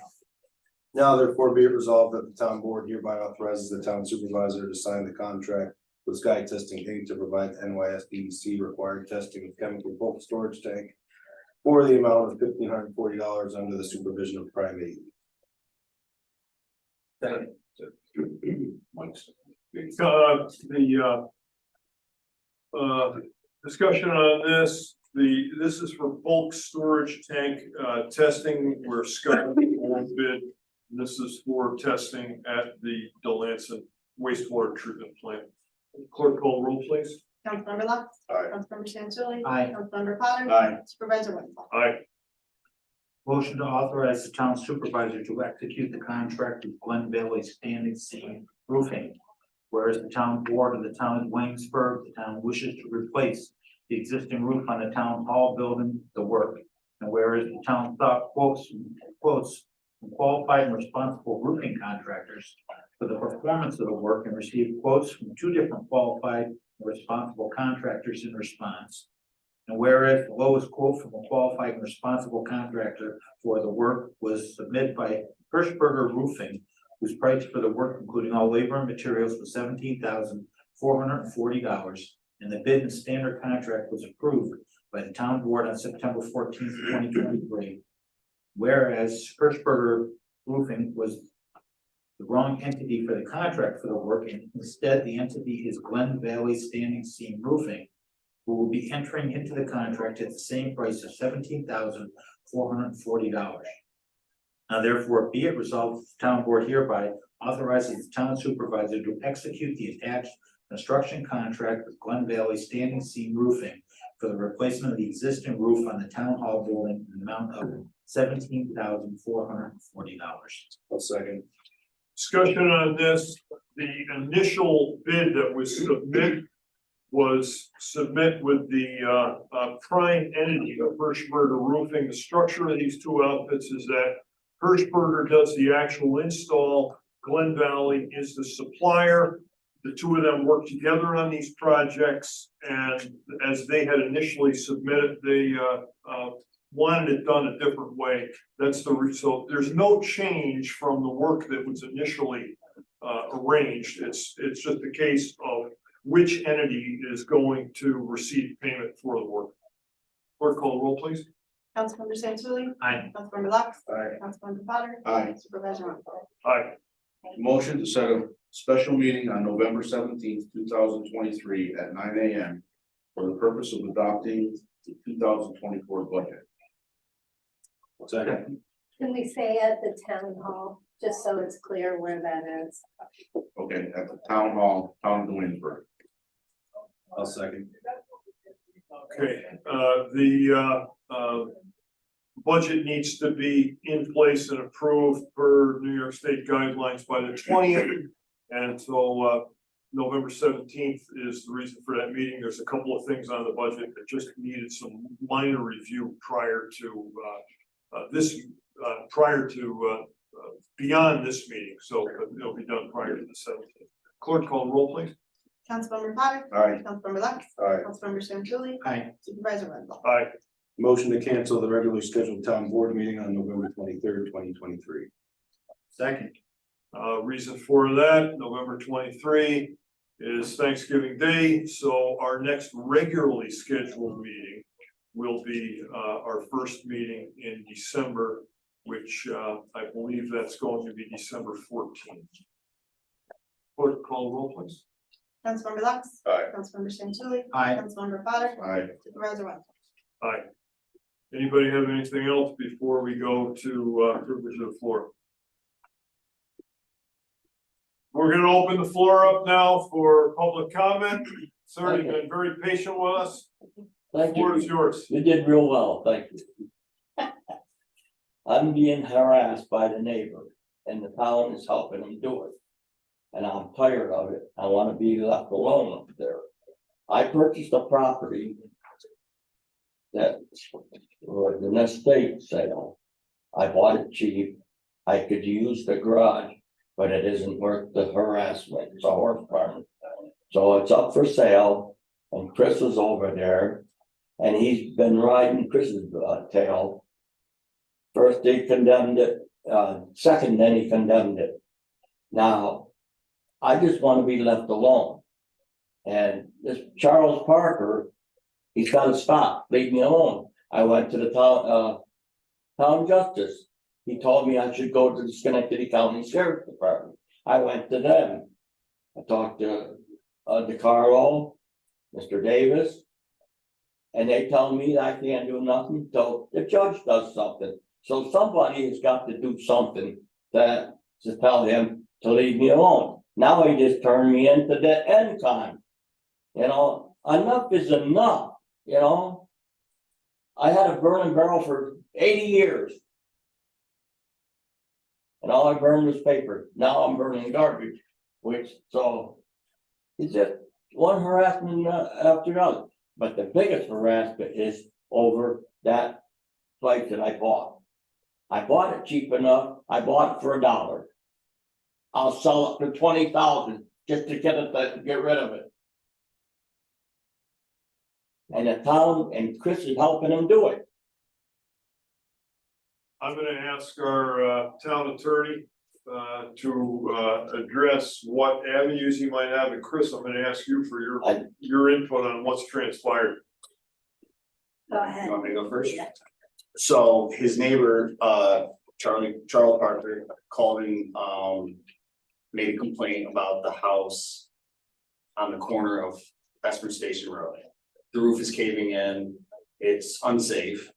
Now therefore be it resolved that the town board hereby authorizes the town supervisor to sign the contract with Sky Testing Inc. to provide NYSDEC required testing of chemical bulk storage tank for the amount of $1,540 under the supervision of Prime AE. Discussion on this, this is for bulk storage tank, testing where Scott won't bid. This is for testing at the Delancey wastewater treatment plant. Clerk, call roll, please. Councilmember Lux. Aye. Councilmember Santilli. Aye. Councilmember Potter. Aye. Supervisor White. Aye. Motion to authorize the town supervisor to execute the contract with Glen Valley Standing Seam Roofing. Whereas the town board of the town of Waynesburg, the town wishes to replace the existing roof on the town hall building, the work. And whereas the town sought quotes from qualified and responsible roofing contractors for the performance of the work and received quotes from 2 different qualified and responsible contractors in response. And whereas the lowest quote from a qualified and responsible contractor for the work was submitted by Hirschberger Roofing, whose price for the work, including all labor and materials, was $17,440, and the bid and standard contract was approved by the town board on September 14th, 2023. Whereas Hirschberger Roofing was the wrong entity for the contract for the work, and instead the entity is Glen Valley Standing Seam Roofing, who will be entering into the contract at the same price of $17,440. Now therefore be it resolved, the town board hereby authorizes the town supervisor to execute the attached construction contract with Glen Valley Standing Seam Roofing for the replacement of the existing roof on the town hall building in the amount of $17,440. I'll second. Discussion on this, the initial bid that was submit with the prime entity of Hirschberger Roofing. The structure of these two outfits is that Hirschberger does the actual install, Glen Valley is the supplier. The two of them work together on these projects, and as they had initially submitted, they wanted it done a different way. That's the result. There's no change from the work that was initially arranged. It's just a case of which entity is going to receive payment for the work. Clerk, call the roll, please. Councilmember Santilli. Aye. Councilmember Lux. Aye. Councilmember Potter. Aye. Supervisor Ronco. Aye. Motion to set a special meeting on November 17th, 2023 at 9 a.m. for the purpose of adopting the 2024 budget. Second. Can we say at the town hall, just so it's clear where that is? Okay, at the town hall, town of Williamsburg. I'll second. Okay, the budget needs to be in place and approved per New York State guidelines by the 20th. And so November 17th is the reason for that meeting. There's a couple of things on the budget that just needed some minor review prior to beyond this meeting. So it'll be done prior to the 17th. Clerk, call the roll, please. Councilmember Potter. Aye. Councilmember Lux. Aye. Councilmember Santilli. Aye. Supervisor Ronco. Aye. Motion to cancel the regularly scheduled town board meeting on November 23rd, 2023. Second. Reason for that, November 23 is Thanksgiving Day, so our next regularly scheduled meeting will be our first meeting in December, which I believe that's going to be December 14th. Clerk, call the roll, please. Councilmember Lux. Aye. Councilmember Santilli. Aye. Councilmember Potter. Aye. Supervisor Ronco. Aye. Anybody have anything else before we go to privilege of the floor? We're gonna open the floor up now for public comment. Sir, you've been very patient with us. Thank The floor is you. yours. You did real well, thank you. I'm being harassed by the neighbor and the town is helping him do it. And I'm tired of it. I wanna be left alone up there. I purchased a property that was an estate sale. I bought it cheap. I could use the garage, but it isn't worth the harassment. It's a horse farm. So it's up for sale and Chris is over there and he's been riding Chris's tail. First he condemned it, second then he condemned it. Now, I just want to be left alone. And this Charles Parker, he's got to stop, leave me alone. I went to the town justice. He told me I should go to the Schenectady County Sheriff's Department. I went to them. I talked to DeCarlo, Mr. Davis. And they tell me that I can't do nothing until the judge does something. So somebody has got to do something to tell him to leave me alone. Now he just turned me into the end time. You know, enough is enough, you know. I had a burning barrel for 80 years. And all I burned was paper. Now I'm burning garbage, so it's just one harassment after another. But the biggest harassment is over that place that I bought. I bought it cheap enough. I bought it for $1. I'll sell it for $20,000 just to get rid of it. And the town and Chris is helping him do it. I'm gonna ask our town attorney to address what avenues he might have, and Chris, I'm gonna ask you for your input on what's transpired. Go ahead. You want me to go first? So his neighbor, Charles Parker, called and made a complaint about the house on the corner of Esprit Station Road. The roof is caving in, it's unsafe.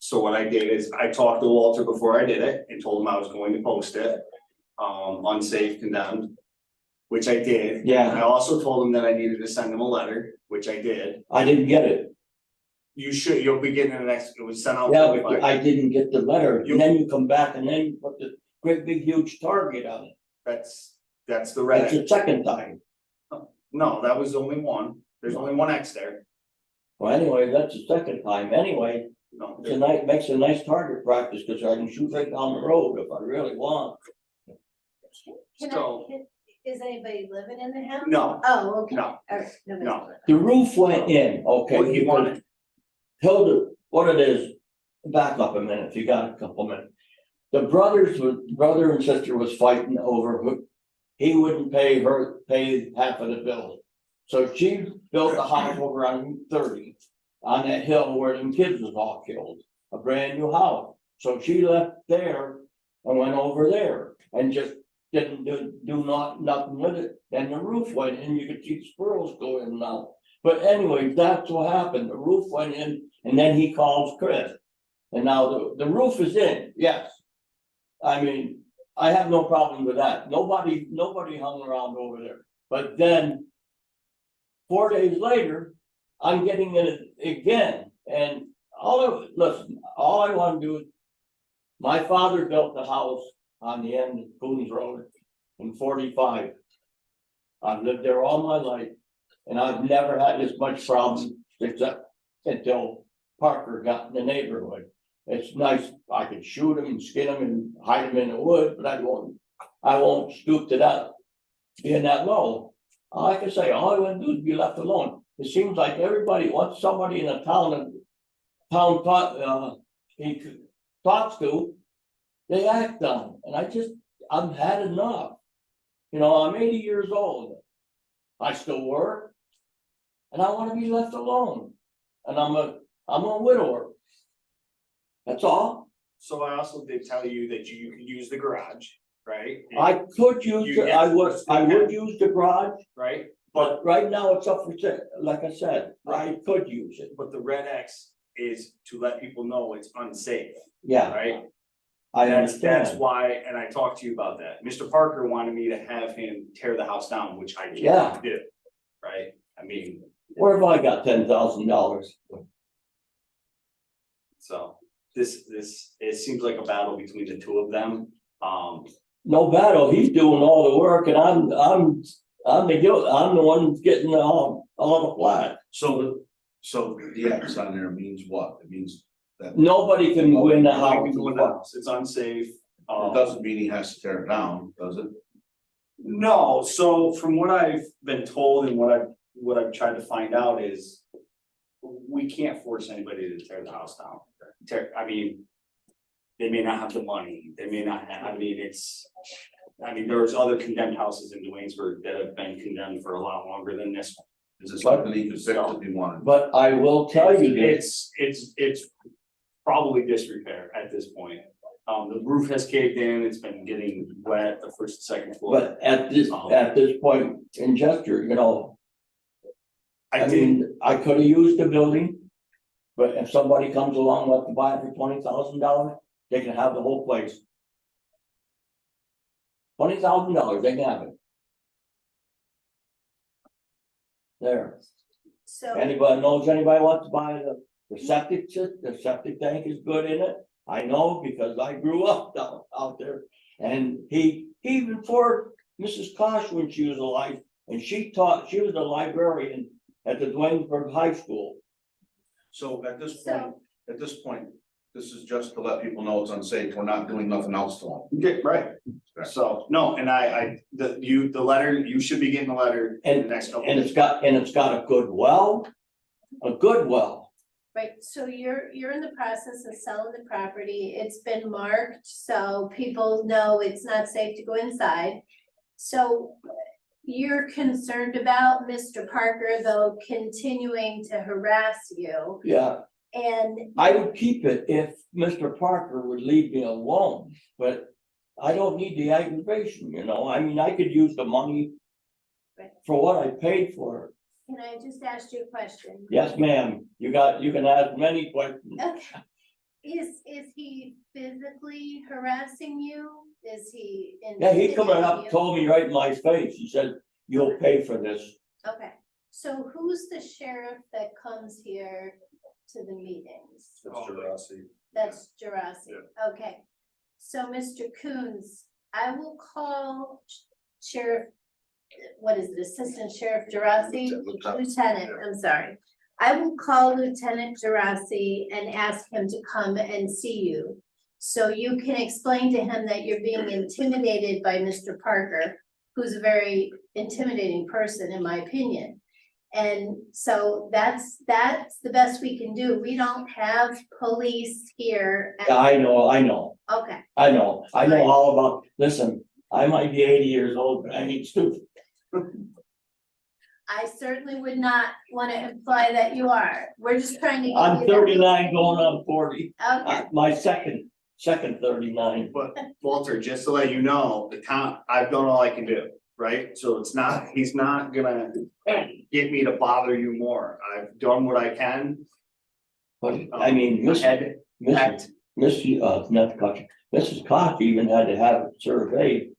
So what I did is I talked to Walter before I did it and told him I was going to post it, unsafe, condemned. which I did. Yeah. I also told him that I needed to send him a letter, which I did. I didn't get it. You'll be getting the next, it was sent out. Yeah, to but I didn't get the letter, and then you come back and then you put the great big huge target on it. That's the red. That's the second time. No, that was only one. There's only one X there. Well, anyway, that's the second time. Anyway, No. it's a nice, makes a nice target practice, because I can shoot right down the road if I really want. Is anybody living in the house? No. Oh, okay. No. All right. Nobody's No. living. The roof went in, okay. What he wanted. Hilda, what it is, back up a minute, if you got a couple minutes. The brother and sister was fighting over who, he wouldn't pay half of the bill. So she built a house over on Route 30, on that hill where them kids was all killed, a brand new house. So she left there and went over there and just didn't do nothing with it. Then the roof went in, you could see squirrels go in and out. But anyway, that's what happened. The roof went in and then he calls Chris. And now the roof is in, yes. I mean, I have no problem with that. Nobody hung around over there. But then 4 days later, I'm getting it again. And all I want to do is, my father built the house on the end of Coons Road in 45. I've lived there all my life, and I've never had as much problem except until Parker got in the neighborhood. It's nice, I could shoot him and skin him and hide him in the wood, but I won't stoop to that, being that low. Like I say, all I want to do is be left alone. It seems like everybody wants somebody in a town he talks to, they act on, and I've had enough. You know, I'm 80 years old. I still work, and I want to be left alone. And I'm a widower. That's all. So I also did tell you that you could use the garage, right? I could use, I would use the garage, Right? but right now it's up for sale. Like I said, I could use it. But the red X is to let people know it's unsafe, Yeah, right? I That's understand. why, and I talked to you about that. Mr. Parker wanted me to have him tear the house down, which I Yeah. can't do, right? I mean, Where have I got $10,000? so this, it seems like a battle between the two of them. No battle. He's doing all the work, and I'm the one getting all the flack. So the X on there means what? It means that. Nobody can win the I house. can go in the house. It's unsafe. It doesn't mean he has to tear it down, does it? No, so from what I've been told and what I've tried to find out is. We can't force anybody to tear the house down. I mean. They may not have the money, they may not have, there's other condemned houses in Waynesburg that have been condemned for a lot longer than this one. Is it something he could fix if he wanted? But I will tell you this. It's probably disrepair at this point. The roof has caved in, it's been getting wet, the first, and second floor. But at this point in gesture, you know. I mean, I could have used the building. But if somebody comes along, wants to buy it for $20,000, they can have the whole place. $20,000, they can have it. There. So. Anybody wants to buy the septic system, the septic tank is good in it. I know because I grew up out there. And even before Mrs. Kosh, when she was alive, and she was a librarian at the Dwaynesburg High School. So at this point, this is just to let people know it's unsafe. We're not doing nothing else to them. Okay, right. So, no, and the letter, you should be getting the letter in the next couple. And it's got a good well. Right, so you're in the process of selling the property, it's been marked, so people know it's not safe to go inside. So you're concerned about Mr. Parker, though, continuing to harass you. Yeah. And I would keep it if Mr. Parker would leave me alone, but I don't need the aggravation, you know, I mean, I could use the money for what I paid for it. can I just ask you a question? Yes, ma'am, you can ask many questions. Okay. Is he physically harassing you? Is he? Yeah, he come intimidating up, you? told me right in my face, he said, you'll pay for this. Okay, so who's the sheriff that comes here to the meetings? That's Gerasi, okay. So Mr. Coons, I will call Sheriff, what is it, Assistant Sheriff Gerasi? Lieutenant, I'm sorry. I will call Lieutenant Gerasi and ask him to come and see you. So you can explain to him that you're being intimidated by Mr. Parker, who's a very intimidating person, in my opinion. And so that's the best we can do. We don't have police here. Yeah, I know. Okay, I know all about, listen, I might be 80 years old, but I ain't stupid. I certainly would not want to imply that you are. We're just trying to. give I'm you 39 going on 40. Okay. My second 39. But Walter, just to let you know, the town, I've done all I can do, right? So it's not, he's not gonna get me to bother you more. I've done what I can. But I mean, Mrs. Koch even had to have it surveyed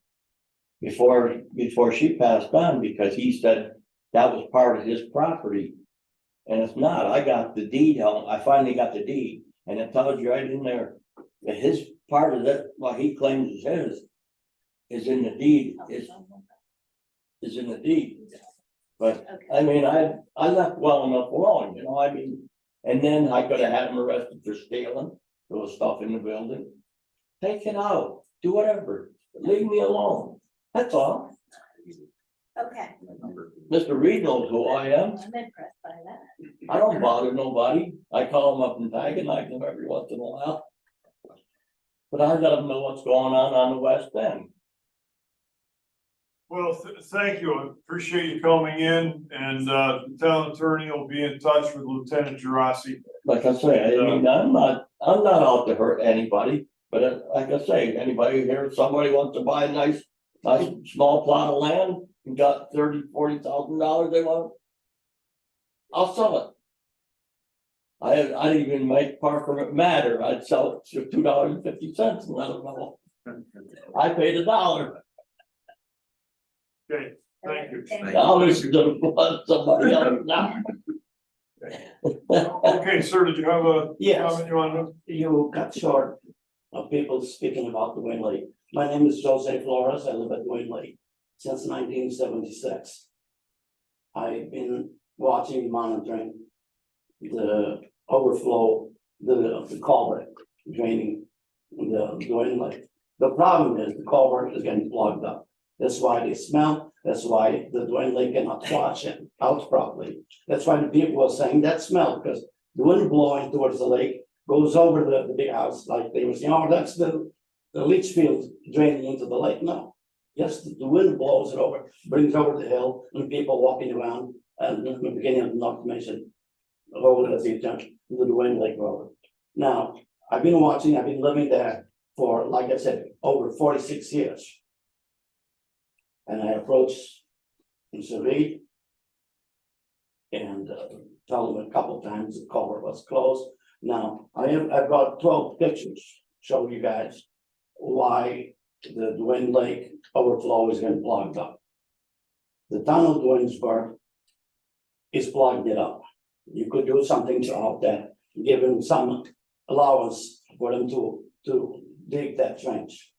before she passed on, because he said that was part of his property. And it's not. I got the deed home. I finally got the deed, and it tells you right in there that his part of that, what he claims is his, is in the deed, is in the deed. But I mean, I left well enough alone, you know, I mean, and then I could have had him arrested for stealing. There was stuff in the building. Take it out, do whatever, leave me alone, that's all. Okay. Mr. Reed knows who I am. I'm impressed by that. I don't bother nobody. I call them up and antagonize them every once in a while. But I let them know what's going on the west end. Well, thank you. I appreciate you coming in, and the town attorney will be in touch with Lieutenant Gerasi. Like I say, I mean, I'm not out to hurt anybody, but like I say, anybody here, somebody wants to buy a nice small plot of land and got $30,000-$40,000 they want, I'll sell it. I'd even make Parker matter. I'd sell it for $2.50 and let them know. I paid $1. Okay, thank you. I'll listen to somebody else now. Okay, sir, did you have a comment you want to? You cut short of people speaking about Dwayne Lake. My name is Jose Flores. I live at Dwayne Lake since 1976. I've been watching, monitoring the overflow, the culvert draining the Dwayne Lake. The problem is the culvert is getting plugged up. That's why they smell. That's why the Dwayne Lake cannot flush it out properly. That's why the people are saying that smell, because the wind blowing towards the lake goes over the big house, like they were saying, oh, that's the leach field draining into the lake. No. Yes, the wind blows it over, brings over the hill, and people walking around, and in the beginning of the North Mason road as the junction into the Dwayne Lake Road. Now, I've been watching, I've been living there for, like I said, over 46 years. And I approached Mr. Reed and tell him a couple times the culvert was closed. Now, I've got 12 pictures showing you guys why the Dwayne Lake overflow is getting plugged up. The town of Dwaynesburg is plugging it up. You could do something about that, give them some allowance for them to dig that trench.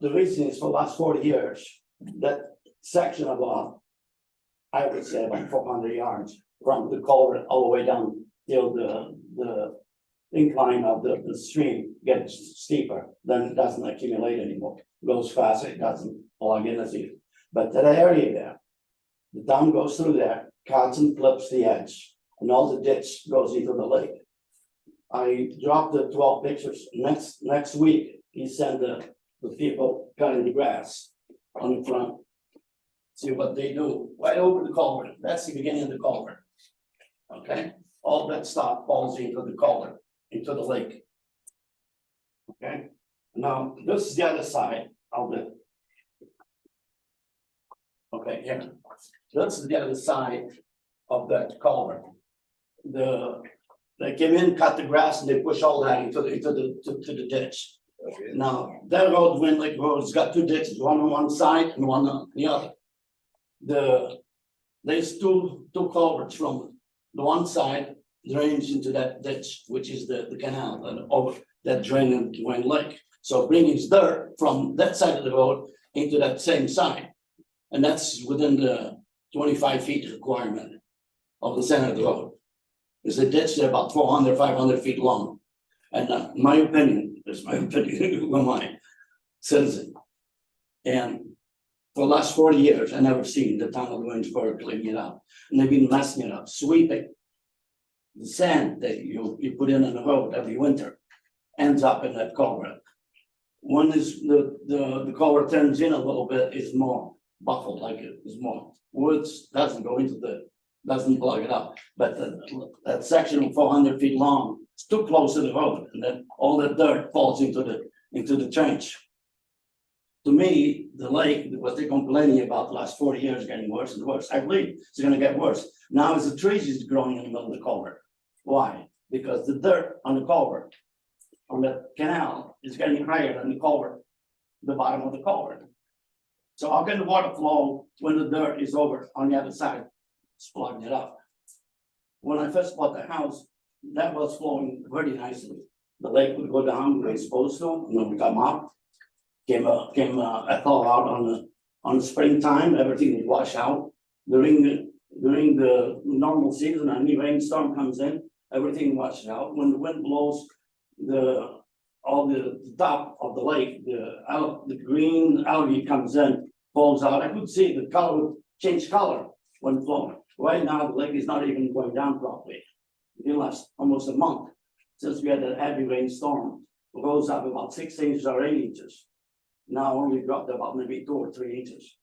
The reason is for the last 40 years, that section of I would say about 400 yards from the culvert all the way down till the incline of the stream gets steeper, then it doesn't accumulate anymore. It goes faster, it doesn't plug in as easy. But that area there, the town goes through there, cuts and flips the edge, and all the ditch goes into the lake. I dropped the 12 pictures. Next week, he sent the people cutting the grass on the front. See what they do, right over the culvert. That's the beginning of the culvert. Okay, all that stuff falls into the culvert, into the lake. Okay, now this is the other side of the. Okay, yeah, this is the other side of that culvert. The They came in, cut the grass, and they push all that into the ditch. Now, that road, Wind Lake Road, has got two ditches, one on one side and one on the other. There's two culverts from the one side drains into that ditch, which is the canal and over that drain into Wind Lake. So bringing dirt from that side of the road into that same side. And that's within the 25 feet requirement of the center of the road. There's a ditch there about 400, 500 feet long. And my opinion, that's my opinion, of my citizen. And for the last 40 years, I never seen the town of Williamsburg clean it up. And they've been messing it up, sweeping. The sand that you put in the road every winter ends up in that culvert. When is the culvert turns in a little bit, it's more buffled, like it is more woods, doesn't go into doesn't plug it up. But that section of 400 feet long, it's too close to the road, and then all the dirt falls into the trench. To me, the lake, what they're complaining about the last 40 years, getting worse and worse. I believe it's gonna get worse. Now as the trees is growing in the middle of the culvert. Why? Because the dirt on the culvert, on the canal, is getting higher than the culvert, the bottom of the culvert. So how can the water flow when the dirt is over on the other side? It's plugging it up. When I first bought the house, that was flowing very nicely. The lake would go down where it's supposed to, and then we come up. Came a thaw out on the springtime, everything would wash out. During the normal season, any rainstorm comes in, everything washes out. When the wind blows, all the top of the lake, the green algae comes in, falls out. I could see the color would change color when flowing. Right now, the lake is not even going down properly. It lasts almost a month since we had that heavy rainstorm. It goes up about 6 inches or 8 inches. Now only dropped about maybe 2 or 3 inches.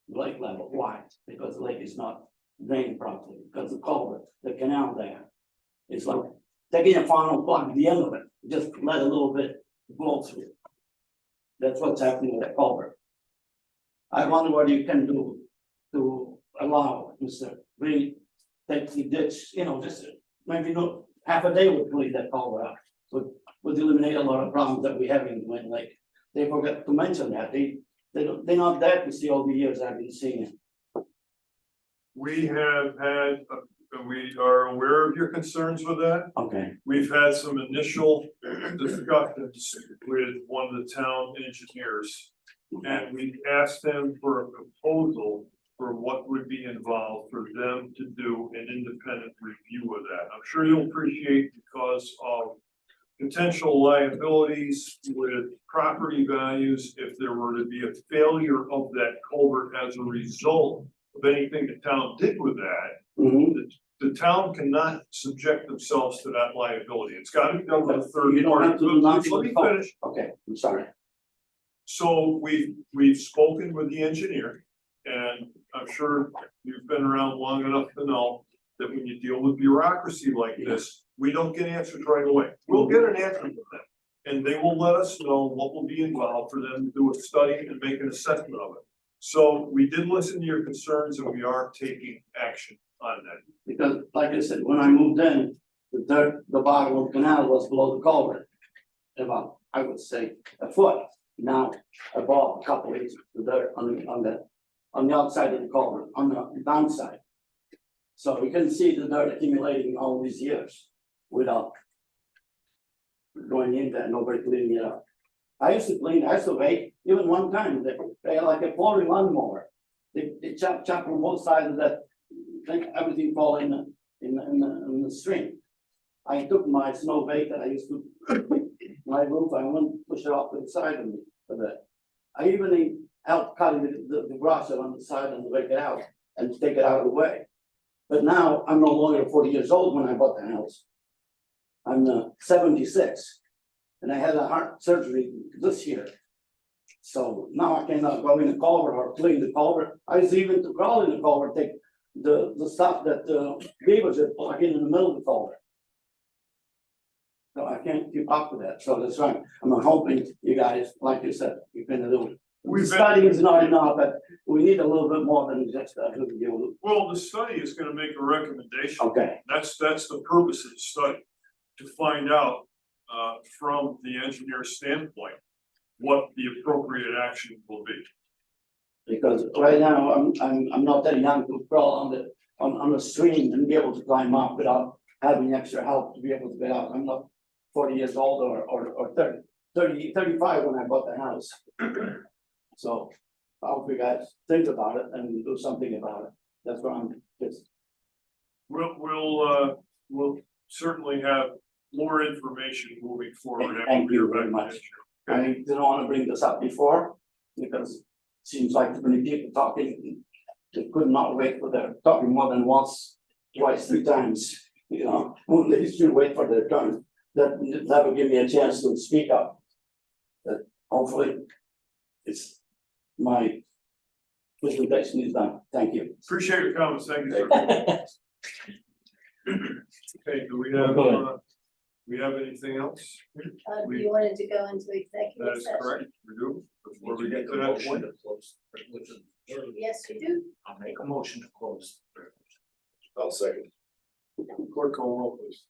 Lake level. Why? Because the lake is not drained properly. Because the culvert, the canal there, it's like taking a funnel plug at the end of it, just let a little bit flow through. That's what's happening with that culvert. I wonder what you can do to allow Mr. Reed take the ditch, just maybe not half a day would clean that culvert out. So would eliminate a lot of problems that we have in Wind Lake. They forgot to mention that. They're not there to see all the years I've been seeing it. We have had, we are aware of your concerns with that. Okay. We've had some initial discussions with one of the town engineers. And we asked them for a proposal for what would be involved for them to do an independent review of that. I'm sure you'll appreciate, because of potential liabilities with property values, if there were to be a failure of that culvert as a result of anything the town did with that, the town cannot subject themselves to that liability. It's got to be done by a third party. Let me finish. Okay, I'm sorry. So we've spoken with the engineer, and I'm sure you've been around long enough to know that when you deal with bureaucracy like this, we don't get answers right away. We'll get an answer from them, and they will let us know what will be involved for them to do a study and make an assessment of it. So we did listen to your concerns, and we are taking action on that. Because like I said, when I moved in, the bottom of the canal was below the culvert. About, I would say, a foot. Now, above a couple inches, the dirt on the outside of the culvert, on the downside. So you can see the dirt accumulating all these years without going in there, nobody cleaning it up. I used to rake, even one time, they had like a 40 lawnmower. They chop from both sides of that, think everything fall in the stream. I took my snow rake that I used to, my roof, I went push it off to the side of me for that. I even helped cut the grass on the side and rake it out and take it out of the way. But now I'm no longer 40 years old when I bought the house. I'm 76, and I had a heart surgery this year. So now I cannot go in the culvert or clean the culvert. I was even to crawl in the culvert, take the stuff that beavers are plugging in the middle of the culvert. So I can't keep up with that. So that's right. I'm hoping you guys, like you said, you're gonna do it. The study is not enough, but we need a little bit more than just a review. Well, the study is going to make a recommendation. Okay. That's the purpose of the study. to find out, from the engineer's standpoint, what the appropriate action will be. Because right now, I'm not that young to crawl on the stream and be able to climb up without having extra help to be able to get up. I'm not 40 years old or 35 when I bought the house. So I hope you guys think about it and do something about it. That's what I'm just. We'll certainly have more information moving forward. Thank you very much. I didn't want to bring this up before because it seems like too many people talking. They could not wait for their talking more than once, twice, 3 times. You know, they should wait for their turn. That will give me a chance to speak up. That hopefully it's my presentation is done. Thank you. Appreciate your comments. Thank you, sir. Okay, do we have anything else? You wanted to go into That executive is session? correct, we do, before we get to that point. Yes, you do. I'll make a motion to close. I'll second. Clerk call roll, please.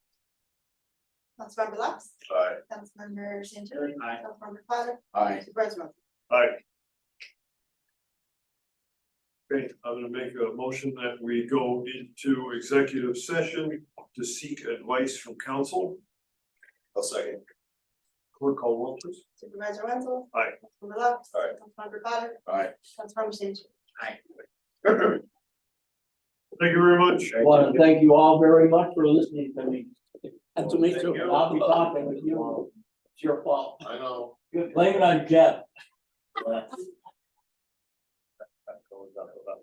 Councilmember Lux. Aye. Councilmember Santilli. Aye. Councilmember Potter. Aye. Supervisor Murphy. Aye. Okay, I'm gonna make a motion that we go into executive session to seek advice from counsel. I'll second. Clerk call roll, please. Supervisor Wenzel. Aye. Councilmember Lux. Aye. Councilmember Potter. Aye. Councilmember Santilli. Thank you very much. I want to thank you all very much for listening to me. And to me too. I'll be talking with you. It's your fault. I know. Blame it on Jeff.